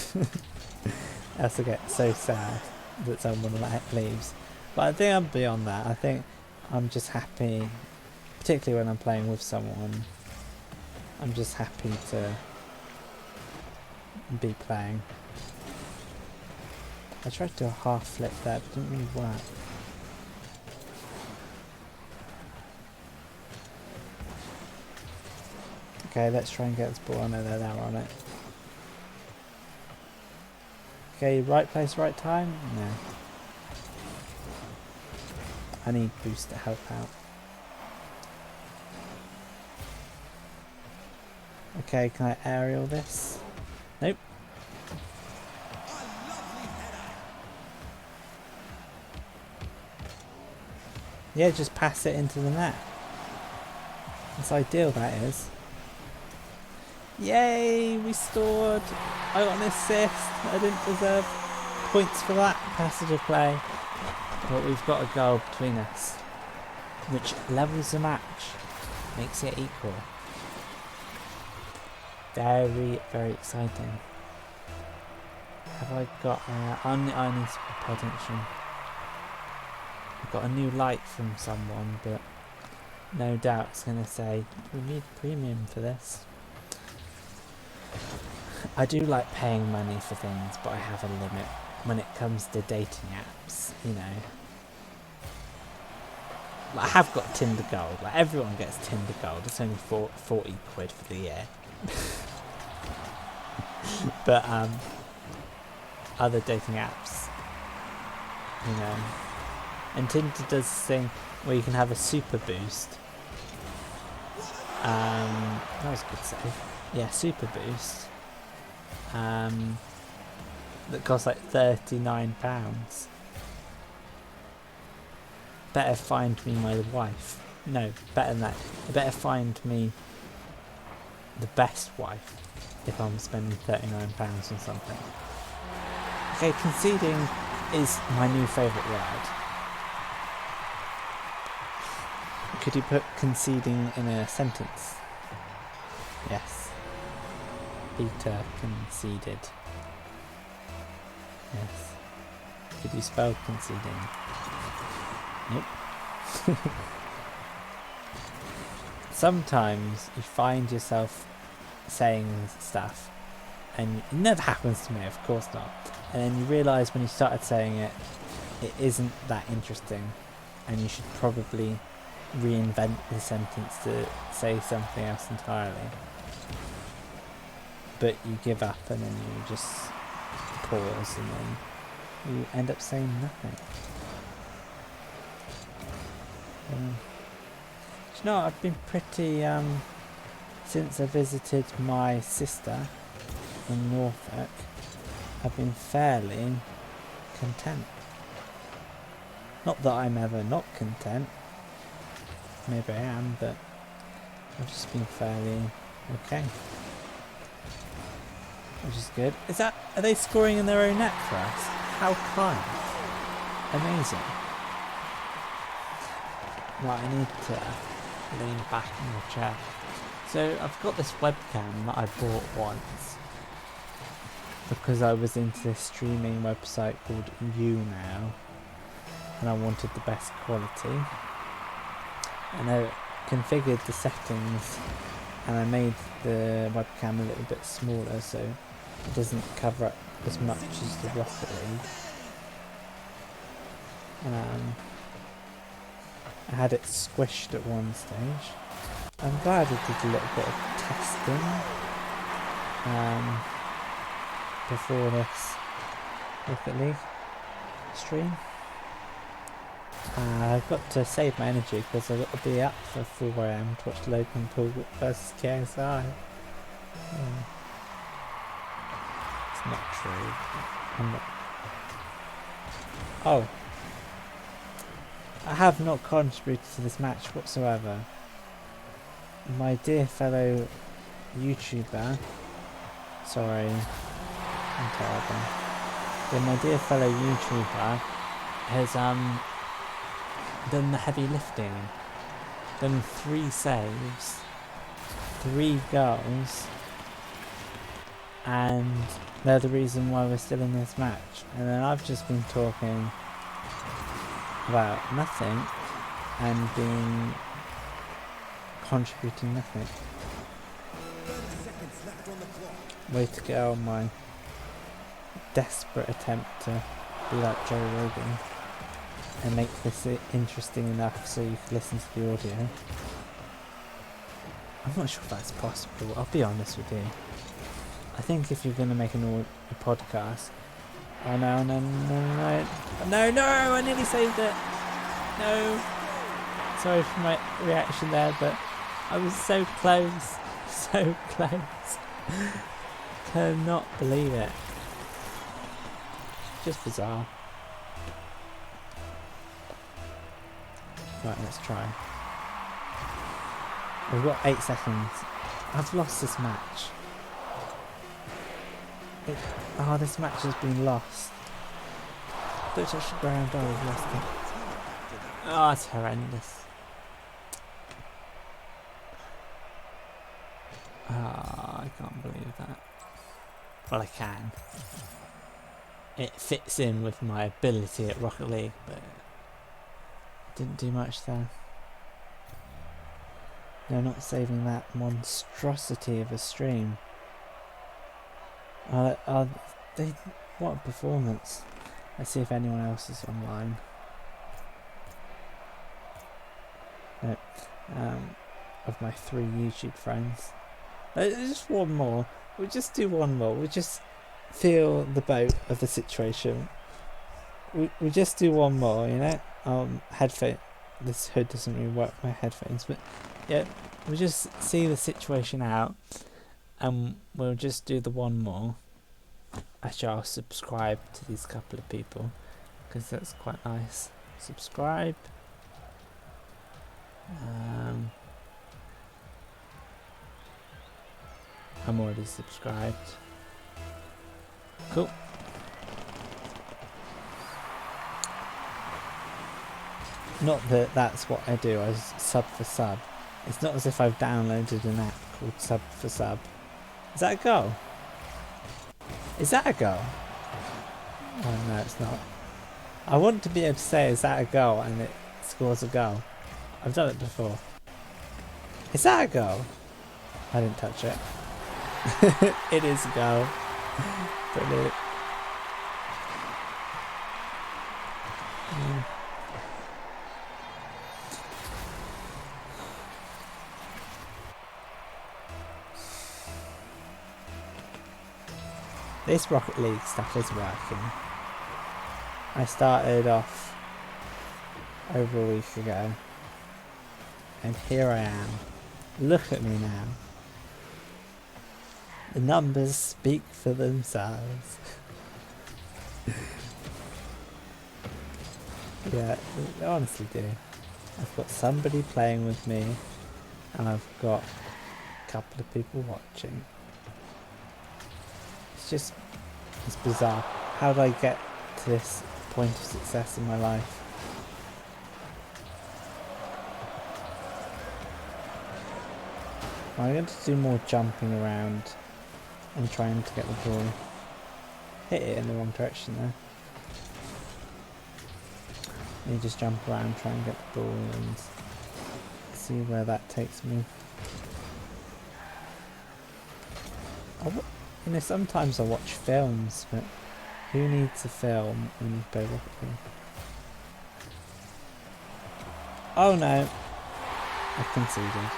I also get so sad that someone leaves. But I think I'm beyond that. I think I'm just happy, particularly when I'm playing with someone, I'm just happy to be playing. I tried to do a half flip there, but it didn't really work. Okay, let's try and get this ball. I know they're on it. Okay, right place, right time? No. I need boost to help out. Okay, can I aerial this? Nope. Yeah, just pass it into the net. That's ideal, that is. Yay, we scored. I got an assist. I didn't deserve points for that passage of play. But we've got a goal between us, which levels the match, makes it equal. Very, very exciting. Have I got... I need to pay attention. I've got a new light from someone, but no doubt it's going to say, we need premium for this. I do like paying money for things, but I have a limit when it comes to dating apps, you know. Like, I have got Tinder Gold, like everyone gets Tinder Gold, it's only 40 quid for the year. But other dating apps, you know, and Tinder does this thing where you can have a super boost. That was a good save. Yeah, super boost. That costs like £39. Better find me my wife. No, better than that. Better find me the best wife if I'm spending £39 on something. Okay, conceding is my new favourite word. Could you put conceding in a sentence? Yes. Peter conceded. Yes. Could you spell conceding? Nope. Sometimes you find yourself saying stuff, and it never happens to me, of course not, and then you realise when you started saying it, it isn't that interesting, and you should probably reinvent the sentence to say something else entirely. But you give up and then you just pause and then you end up saying nothing. You know, I've been pretty, since I visited my sister in Norfolk, I've been fairly content. Not that I'm ever not content. Maybe I am, but I've just been fairly okay. Which is good. Are they scoring in their own net for us? How kind. Amazing. Right, I need to lean back in the chair. So I've got this webcam that I bought once because I was into this streaming website called YouNow and I wanted the best quality. And I configured the settings and I made the webcam a little bit smaller so it doesn't cover up as much as the Rocket League. I had it squished at one stage. I'm glad I did a little bit of testing before this Rocket League stream. I've got to save my energy because I've got to be up for 4 AM to watch Logan Paul versus KSI. It's not true. I'm not. Oh. I have not contributed to this match whatsoever. My dear fellow YouTuber, sorry, I'm terrible. Yeah, my dear fellow YouTuber has done the heavy lifting, done 3 saves, 3 goals, and they're the reason why we're still in this match. And then I've just been talking about nothing and being contributing nothing. Way to go on my desperate attempt to be like Joe Rogan and make this interesting enough so you can listen to the audio. I'm not sure if that's possible, I'll be honest with you. I think if you're going to make a podcast... Oh no, I nearly saved it. No. Sorry for my reaction there, but I was so close. So close. Cannot believe it. Just bizarre. Right, let's try. We've got 8 seconds. I've lost this match. This match has been lost. Don't touch the ground. Oh, we've lost it. Oh, it's horrendous. I can't believe that. Well, I can. It fits in with my ability at Rocket League, but didn't do much there. No, not saving that monstrosity of a stream. What a performance. Let's see if anyone else is online. No, of my 3 YouTube friends. Just one more. We'll just do one more. We'll just feel the boat of the situation. We just do one more, you know? Headphone. This hood doesn't really work with my headphones, but yeah, we'll just see the situation out. And we'll just do the one more. Actually, I'll subscribe to these couple of people because that's quite nice. Subscribe. I'm already subscribed. Cool. Not that that's what I do. I sub for sub. It's not as if I've downloaded an app called Sub for Sub. Is that a goal? Is that a goal? Oh no, it's not. I want to be able to say, is that a goal? And it scores a goal. I've done it before. Is that a goal? I didn't touch it. It is a goal. Brilliant. This Rocket League stuff is working. I started off over a week ago, and here I am. Look at me now. The numbers speak for themselves. Yeah, they honestly do. I've got somebody playing with me, and I've got a couple of people watching. It's bizarre. How did I get to this point of success in my life? I'm going to do more jumping around and trying to get the ball. Hit it in the wrong direction there. You just jump around, try and get the ball and see where that takes me. You know, sometimes I watch films, but who needs a film when you play Rocket League? Oh no! I conceded.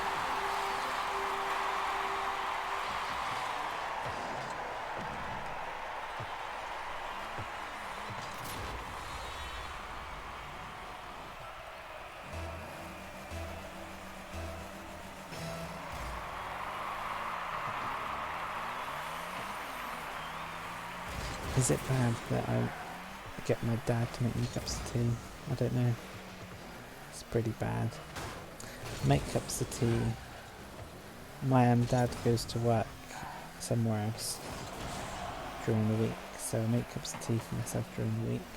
Is it bad that I get my dad to make me cups of tea? I don't know. It's pretty bad. Make cups of tea. My dad goes to work somewhere else during the week, so I make cups of tea for myself during the week.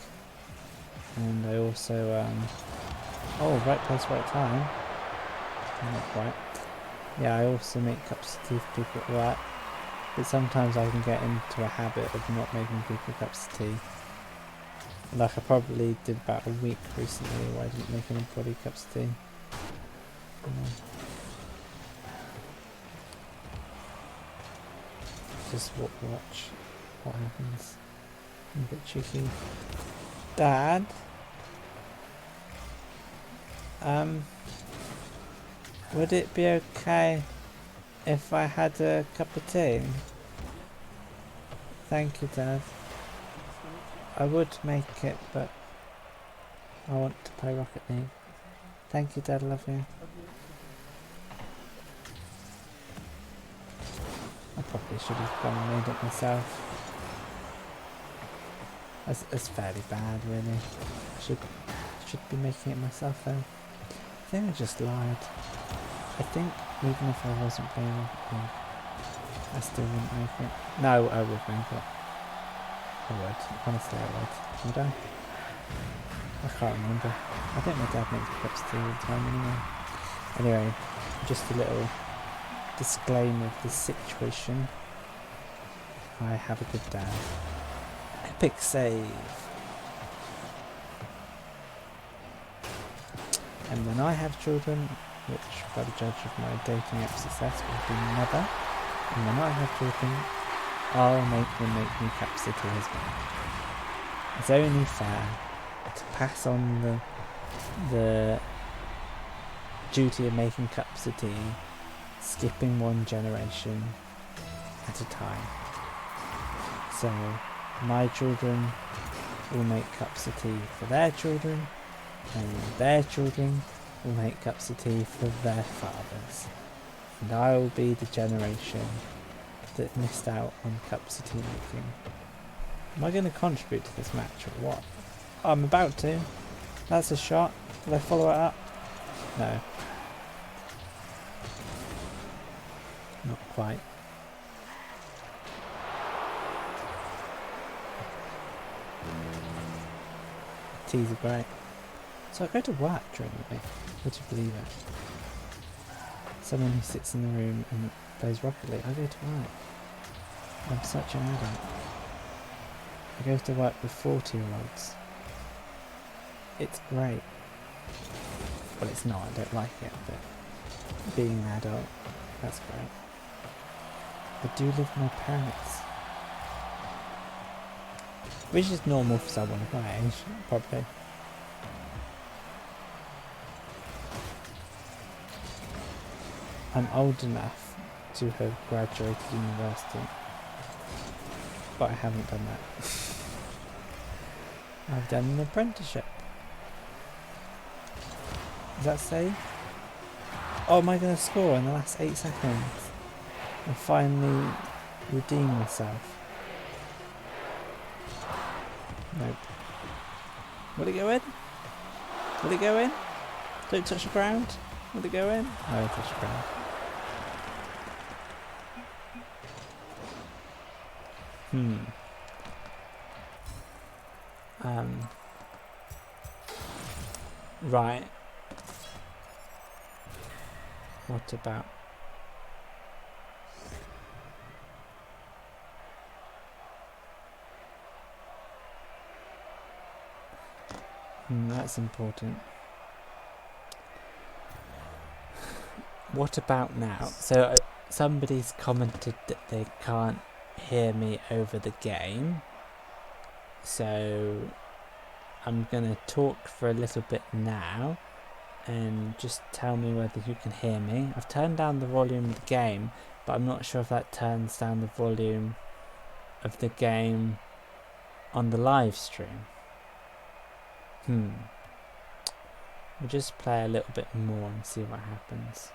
And I also, oh, right place, right time. Not quite. Yeah, I also make cups of tea for people at work. But sometimes I can get into a habit of not making people cups of tea. Like I probably did about a week recently where I didn't make anybody cups of tea. Just watch what happens. I'm a bit cheeky. Dad? Would it be okay if I had a cup of tea? Thank you, Dad. I would make it, but I want to play Rocket League. Thank you, Dad, love you. I probably should have gone and made it myself. It's fairly bad, really. I should be making it myself, though. I think I just lied. I think even if I wasn't playing Rocket League, I still wouldn't make it. No, I would make it. I would. Honestly, I would. Would I? I can't remember. I think my dad makes cups of tea all the time anyway. Anyway, just a little disclaimer of the situation. I have a good dad. Epic save. And when I have children, which by the judge of my dating app success will be never, and when I have children, I'll make them make me cups of tea as well. It's only fair to pass on the duty of making cups of tea, skipping one generation at a time. So my children will make cups of tea for their children, and their children will make cups of tea for their fathers. And I will be the generation that missed out on cups of tea making. Am I going to contribute to this match or what? Oh, I'm about to. That's a shot. Will I follow it up? No. Not quite. Teas are great. So I go to work during the week. Would you believe it? Someone who sits in the room and plays Rocket League. I go to work. I'm such an adult. I go to work with 40-year-olds. It's great. Well, it's not. I don't like it, but being an adult, that's great. I do live with my parents. Which is normal for someone of my age, probably. I'm old enough to have graduated university. but I haven't done that. I've done an apprenticeship. Does that say? Oh, am I going to score in the last 8 seconds? And finally redeem myself. Nope. Will it go in? Will it go in? Don't touch the ground. Will it go in? No, touch the ground. Right. What about... that's important. What about now? So somebody's commented that they can't hear me over the game. So I'm going to talk for a little bit now and just tell me whether you can hear me. I've turned down the volume of the game, but I'm not sure if that turns down the volume of the game on the live stream. We'll just play a little bit more and see what happens.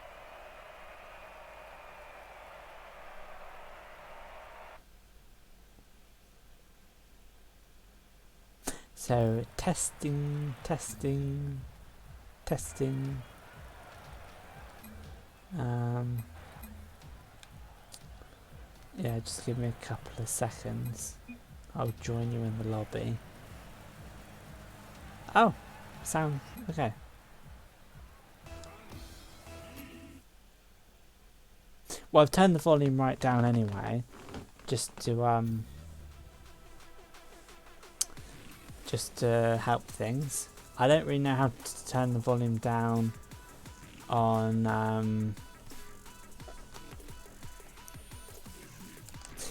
So, testing. Yeah, just give me a couple of seconds. I'll join you in the lobby. Oh, sound okay. Well, I've turned the volume right down anyway, just to help things. I don't really know how to turn the volume down on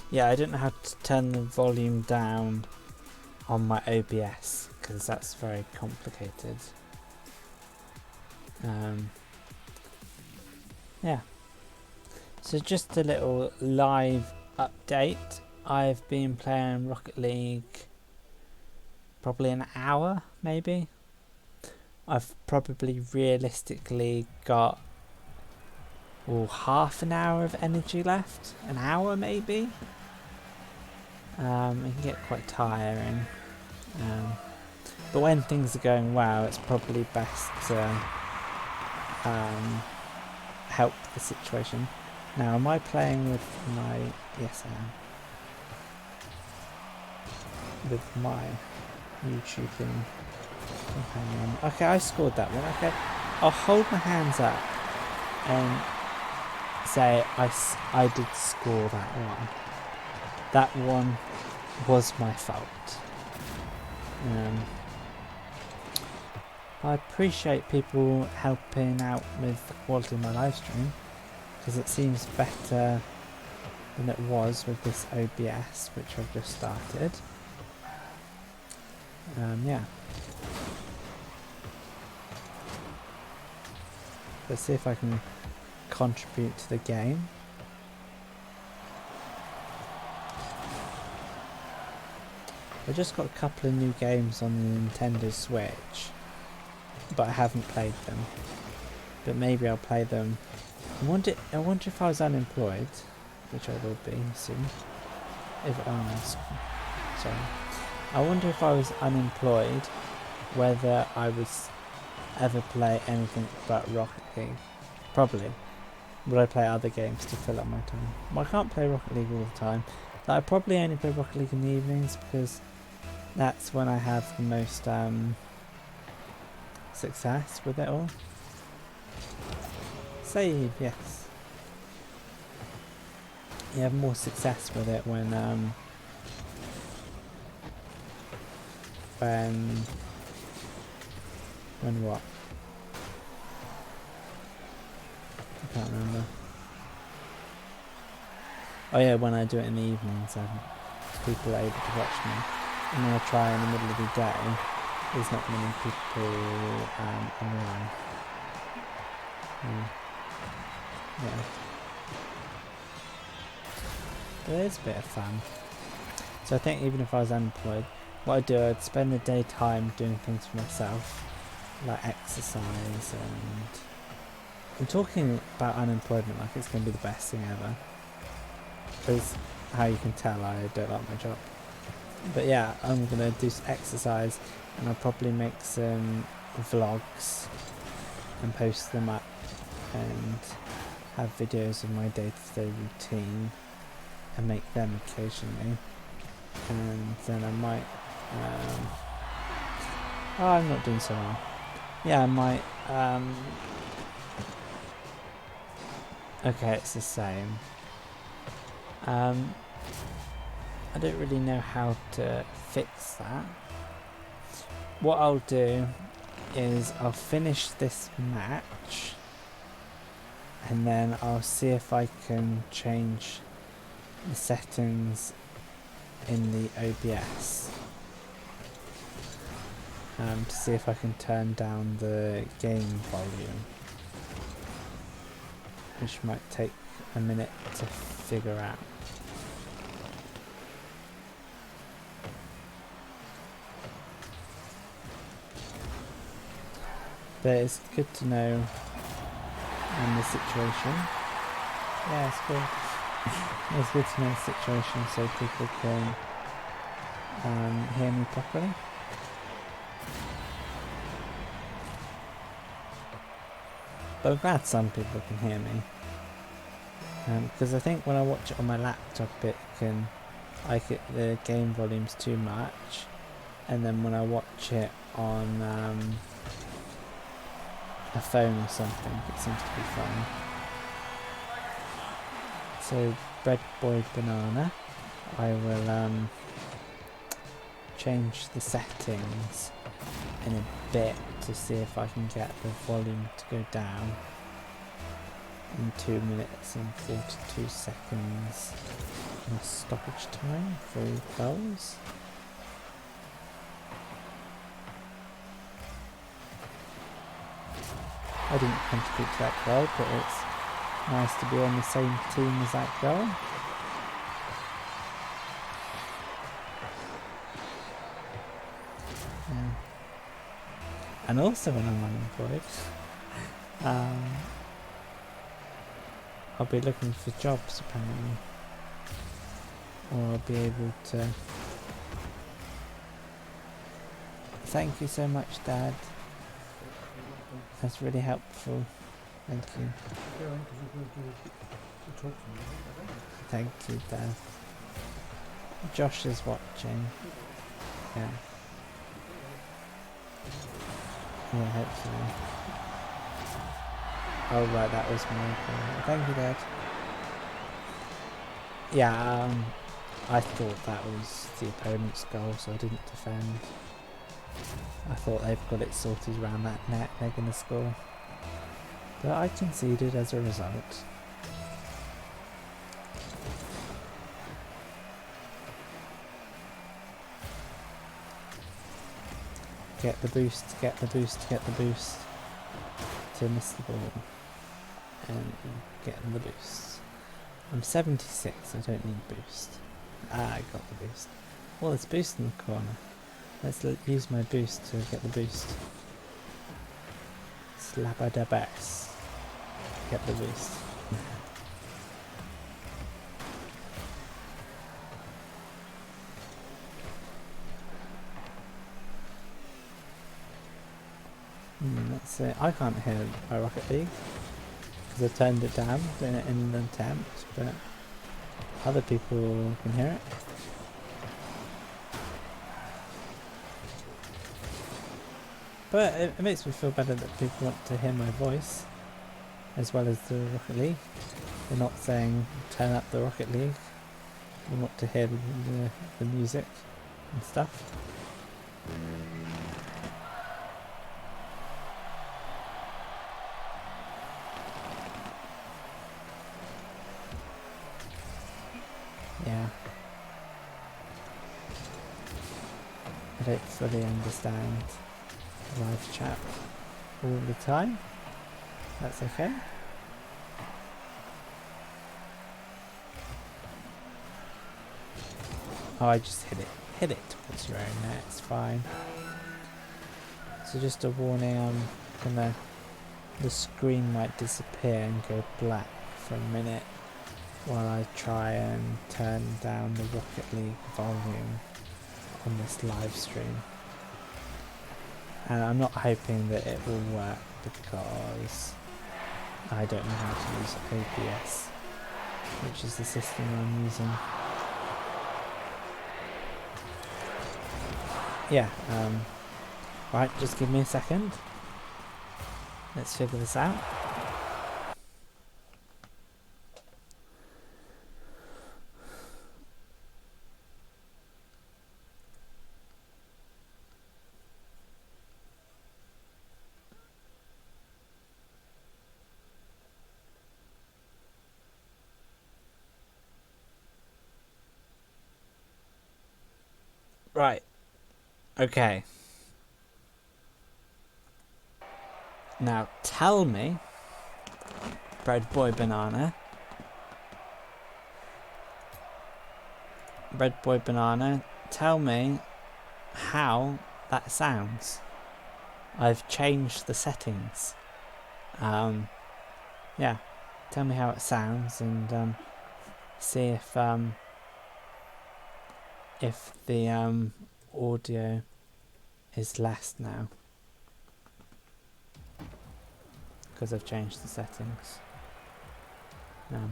yeah, I don't know how to turn the volume down on my OBS because that's very complicated. Yeah. So just a little live update. I've been playing Rocket League probably an hour, maybe. I've probably realistically got half an hour of energy left. An hour, maybe. It can get quite tiring. But when things are going well, it's probably best to help the situation. Now, am I playing with my... Yes, I am. With my YouTube companion. Okay, I scored that one. Okay, I'll hold my hands up and say I did score that one. That one was my fault. I appreciate people helping out with the quality of my live stream because it seems better than it was with this OBS, which I've just started. Yeah. Let's see if I can contribute to the game. I just got a couple of new games on the Nintendo Switch, but I haven't played them. But maybe I'll play them. I wonder if I was unemployed, which I will be soon. Sorry. I wonder if I was unemployed, whether I would ever play anything but Rocket League. Probably. Would I play other games to fill up my time? Well, I can't play Rocket League all the time. I probably only play Rocket League in the evenings because that's when I have the most success with it all. Save, yes. You have more success with it when what? I can't remember. Oh yeah, when I do it in the evenings, people are able to watch me. And when I try in the middle of the day, there's not many people online. Yeah. But it's a bit of fun. So I think even if I was unemployed, what I'd do, I'd spend the daytime doing things for myself, like exercise, and I'm talking about unemployment like it's going to be the best thing ever. Because how you can tell, I don't like my job. But yeah, I'm going to do some exercise, and I'll probably make some vlogs and post them up and have videos of my day-to-day routine and make them occasionally. And then I might oh, I'm not doing so well. Yeah, I might okay, it's the same. I don't really know how to fix that. What I'll do is I'll finish this match and then I'll see if I can change the settings in the OBS to see if I can turn down the game volume, which might take a minute to figure out. But it's good to know in the situation. Yeah, it's good. It's good to know the situation so people can hear me properly. But I'm glad some people can hear me. Because I think when I watch it on my laptop the game volume's too much, and then when I watch it on a phone or something it seems to be fine. So Bread Boy Banana, I will change the settings in a bit to see if I can get the volume to go down in 2 minutes and 42 seconds in stoppage time for goals. I didn't contribute to that goal, but it's nice to be on the same team as that goal. Yeah. And also when I'm unemployed, I'll be looking for jobs apparently, or I'll be able to. Thank you so much, Dad. That's really helpful. Thank you. Thank you, Dad. Josh is watching. Yeah. Yeah, hopefully. Oh right, that was my goal. Thank you, Dad. Yeah, I thought that was the opponent's goal, so I didn't defend. I thought they've got it sorted around that net, they're going to score. But I conceded as a result. Get the boost, get the boost, get the boost. To miss the ball. And get the boost. I'm 76, I don't need boost. Ah, I got the boost. Well, there's boost in the corner. Let's use my boost to get the boost. Slabadabas. Get the boost. That's it. I can't hear my Rocket League because I turned it down, doing it in an attempt, but other people can hear it. But it makes me feel better that people want to hear my voice as well as the Rocket League. They're not saying turn up the Rocket League. They want to hear the music and stuff. Yeah. I don't fully understand live chat all the time. That's okay. Oh, I just hit it. Hit it towards your own net. It's fine. So just a warning. The screen might disappear and go black for a minute while I try and turn down the Rocket League volume on this live stream. And I'm not hoping that it will work because I don't know how to use OBS, which is the system I'm using. Yeah, right, just give me a second. Let's figure this out. Right. Okay. Now tell me, Bread Boy Banana, tell me how that sounds. I've changed the settings. Yeah, tell me how it sounds and see if the audio is less now. Because I've changed the settings.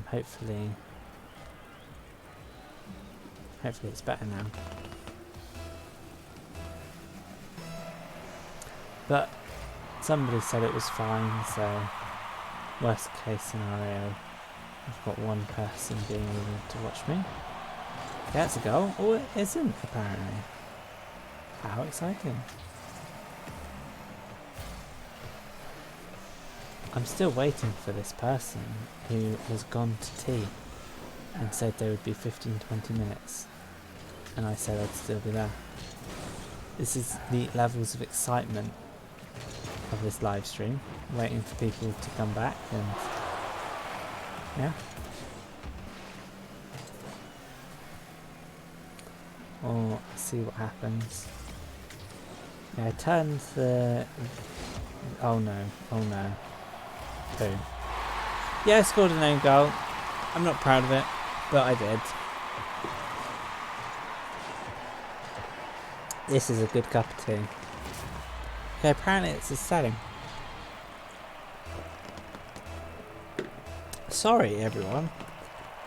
Hopefully it's better now. But somebody said it was fine, so worst case scenario, I've got one person being able to watch me. Okay, that's a goal. Oh, it isn't apparently. How exciting. I'm still waiting for this person who has gone to tea and said there would be 15-20 minutes, and I said I'd still be there. This is the levels of excitement of this live stream, waiting for people to come back and yeah. Or see what happens. Yeah, I turned the... Oh no. Boom. Yeah, I scored an own goal. I'm not proud of it, but I did. This is a good cup of tea. Okay, apparently it's the setting. Sorry everyone.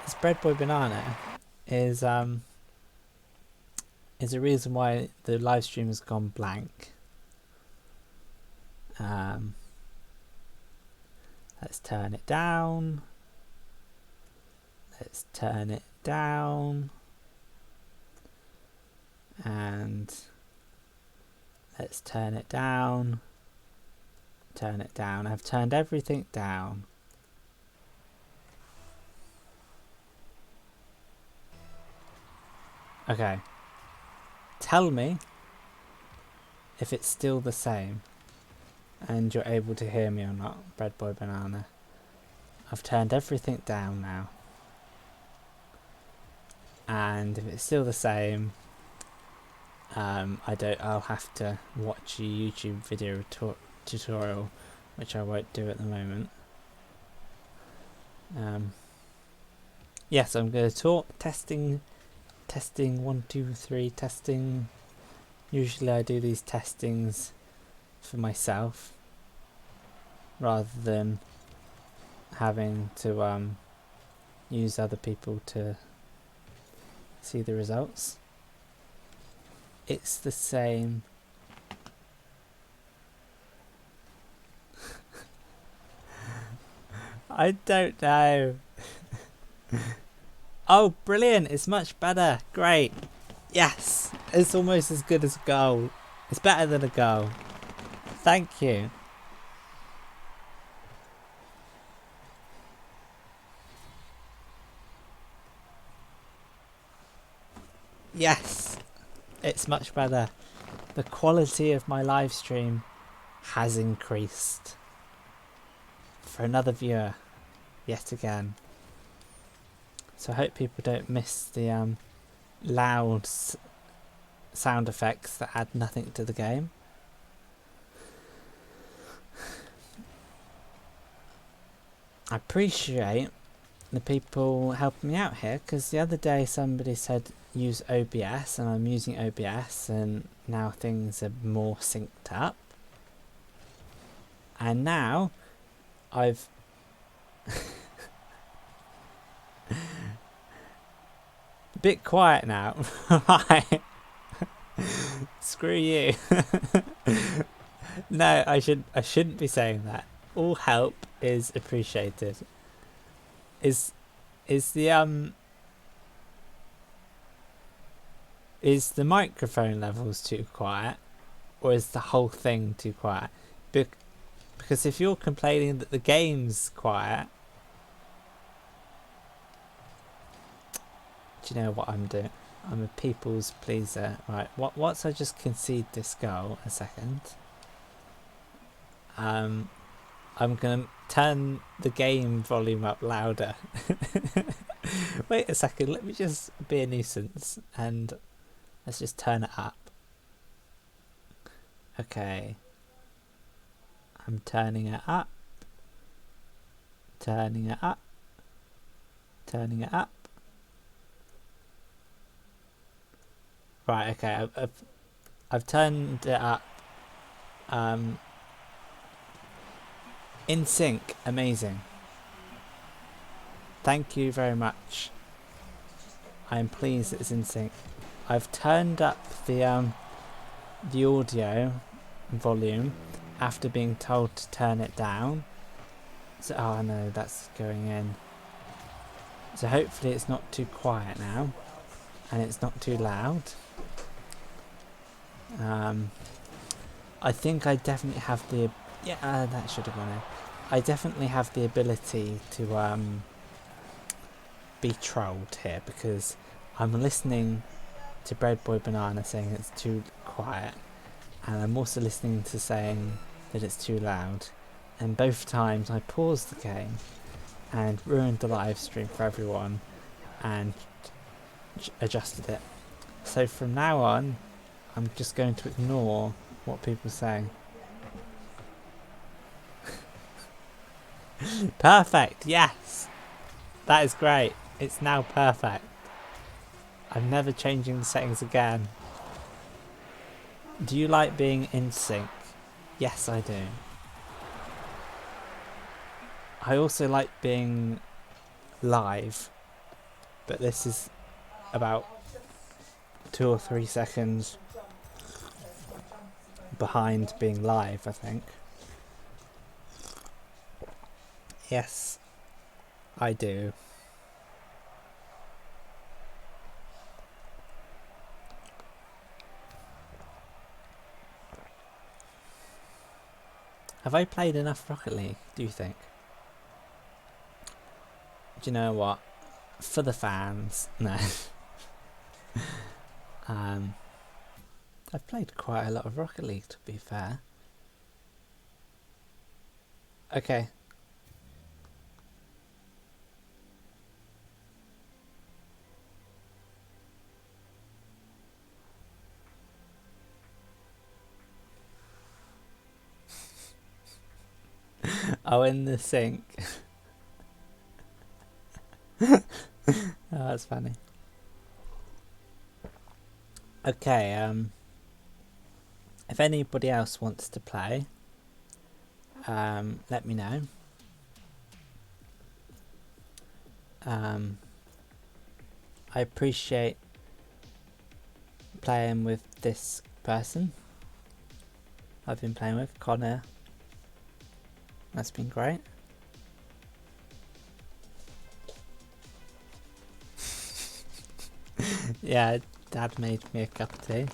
This Bread Boy Banana is a reason why the live stream has gone blank. Let's turn it down. Let's turn it down. And let's turn it down. Turn it down. I've turned everything down. Okay. Tell me if it's still the same and you're able to hear me or not, Bread Boy Banana. I've turned everything down now. And if it's still the same, I'll have to watch a YouTube video tutorial, which I won't do at the moment. Yes, I'm going to talk. Testing 1 2 3 testing. Usually I do these testings for myself rather than having to use other people to see the results. It's the same. I don't know. Oh, brilliant. It's much better. Great. Yes. It's almost as good as a goal. It's better than a goal. Thank you. Yes. It's much better. The quality of my live stream has increased. For another viewer. Yet again. So I hope people don't miss the loud sound effects that add nothing to the game. I appreciate the people helping me out here, because the other day somebody said use OBS, and I'm using OBS, and now things are more synced up. And now I've a bit quiet now. Right. Screw you. No, I shouldn't be saying that. All help is appreciated. Is the microphone levels too quiet, or is the whole thing too quiet? Because if you're complaining that the game's quiet, do you know what I'm doing? I'm a people's pleaser. Right, once I just concede this goal, a second, I'm gonna turn the game volume up louder. Wait a second, let me just be a nuisance and let's just turn it up. Okay, I'm turning it up, turning it up, turning it up. Right, okay, I've turned it up. In sync, amazing. Thank you very much. I'm pleased it's in sync. I've turned up the audio volume after being told to turn it down. So, oh no, that's going in. So hopefully it's not too quiet now, and it's not too loud. I think I definitely have the that should have gone in. I definitely have the ability to be trolled here, because I'm listening to Bread Boy Banana saying it's too quiet, and I'm also listening to saying that it's too loud, and both times I paused the game and ruined the live stream for everyone and adjusted it. So from now on, I'm just going to ignore what people say. Perfect, yes! That is great. It's now perfect. I'm never changing the settings again. Do you like being in sync? Yes, I do. I also like being live, but this is about 2 or 3 seconds behind being live, I think. Yes, I do. Have I played enough Rocket League, do you think? Do you know what? For the fans, no. I've played quite a lot of Rocket League, to be fair. Okay. Oh, in the sink. Oh, that's funny. Okay, if anybody else wants to play, let me know. I appreciate playing with this person I've been playing with, Connor. That's been great. Yeah, Dad made me a cup of tea.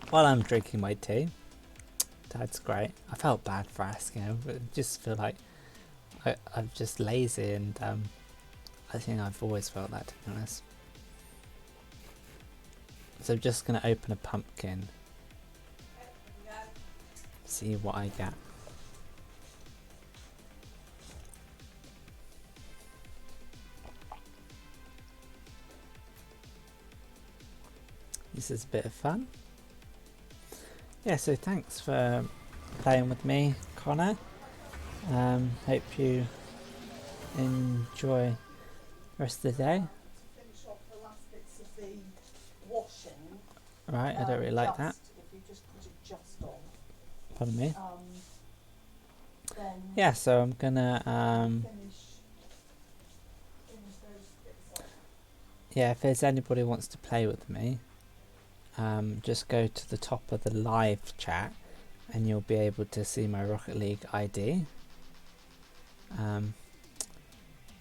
While I'm drinking my tea. Dad's great. I felt bad for asking him, but I just feel like I'm just lazy, and I think I've always felt that, to be honest. So I'm just going to open a pumpkin. See what I get. This is a bit of fun. Yeah, so thanks for playing with me, Connor. Hope you enjoy the rest of the day. Finish off the last bits of the washing. Right, I don't really like that. If you just put it just on. Pardon me. Then Yeah, so I'm gonna finish those bits off. yeah, if there's anybody who wants to play with me, just go to the top of the live chat and you'll be able to see my Rocket League ID.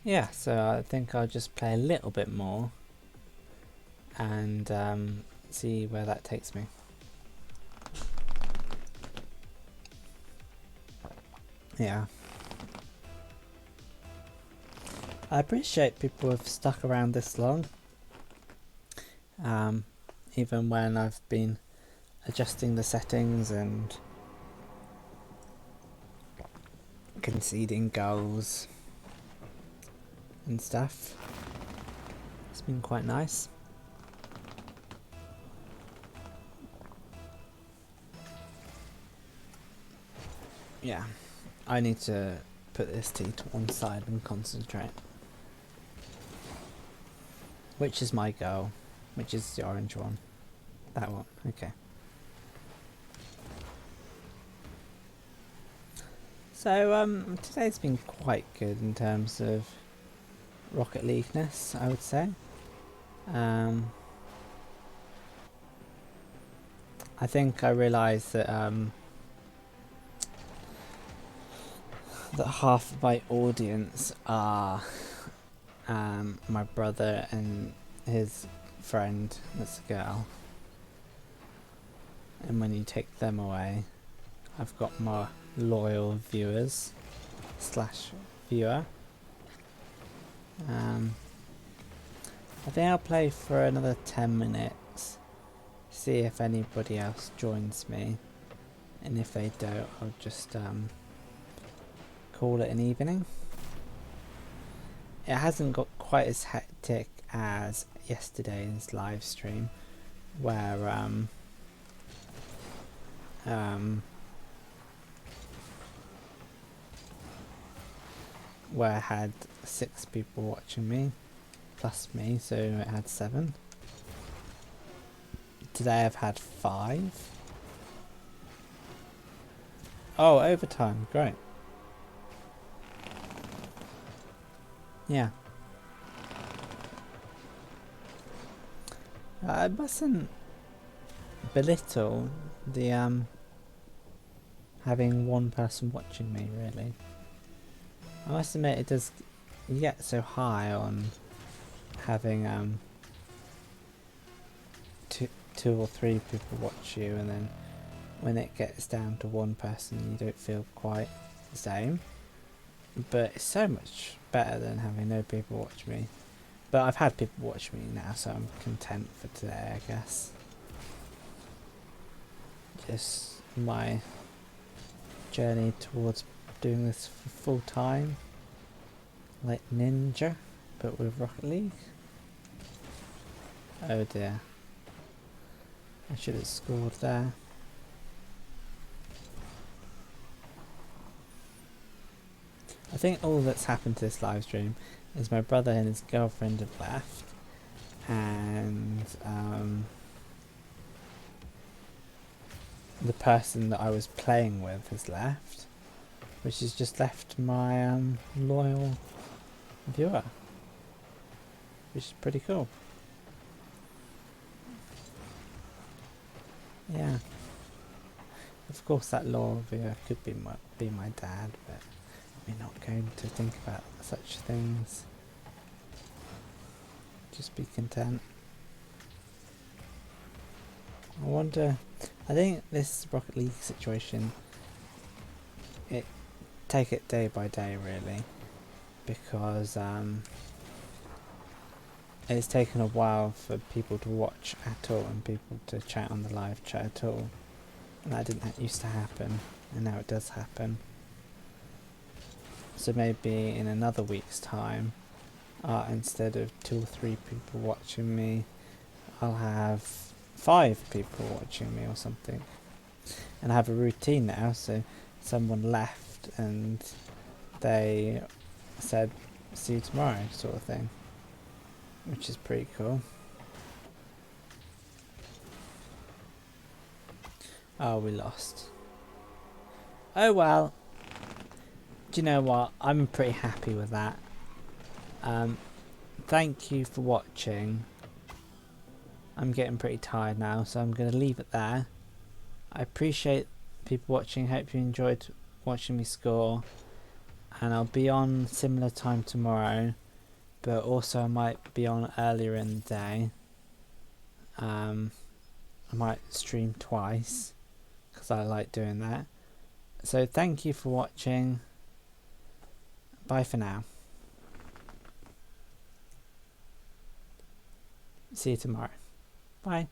Yeah, so I think I'll just play a little bit more and see where that takes me. Yeah. I appreciate people have stuck around this long. Even when I've been adjusting the settings and conceding goals and stuff. It's been quite nice. Yeah, I need to put this tea to one side and concentrate. Which is my goal? Which is the orange one? That one, okay. So today's been quite good in terms of Rocket League-ness, I would say. I think I realised that that half of my audience are my brother and his friend, that's a girl. And when you take them away, I've got more loyal viewers / viewer. I think I'll play for another 10 minutes, see if anybody else joins me, and if they don't, I'll just call it an evening. It hasn't got quite as hectic as yesterday's live stream, where where I had 6 people watching me, plus me, so it had 7. Today I've had 5. Oh, overtime, great. Yeah. I mustn't belittle the having one person watching me, really. I must admit it does get so high on having two or 3 people watch you, and then when it gets down to 1 person you don't feel quite the same. But it's so much better than having no people watch me. But I've had people watch me now, so I'm content for today, I guess. Just my journey towards doing this for full time, like Ninja, but with Rocket League. Oh dear. I should have scored there. I think all that's happened to this live stream is my brother and his girlfriend have left, and the person that I was playing with has left, which has just left my loyal viewer, which is pretty cool. Yeah. Of course that loyal viewer could be my dad, but we're not going to think about such things. Just be content. I think this Rocket League situation, take it day by day really, because it's taken a while for people to watch at all and people to chat on the live chat at all, and that didn't used to happen, and now it does happen. So maybe in another week's time, instead of 2 or 3 people watching me, I'll have 5 people watching me or something. And I have a routine now, so someone left and they said see you tomorrow sort of thing, which is pretty cool. Oh, we lost. Oh well. Do you know what? I'm pretty happy with that. Thank you for watching. I'm getting pretty tired now, so I'm going to leave it there. I appreciate people watching. Hope you enjoyed watching me score. And I'll be on similar time tomorrow, but also I might be on earlier in the day. I might stream twice because I like doing that. So thank you for watching. Bye for now. See you tomorrow. Bye.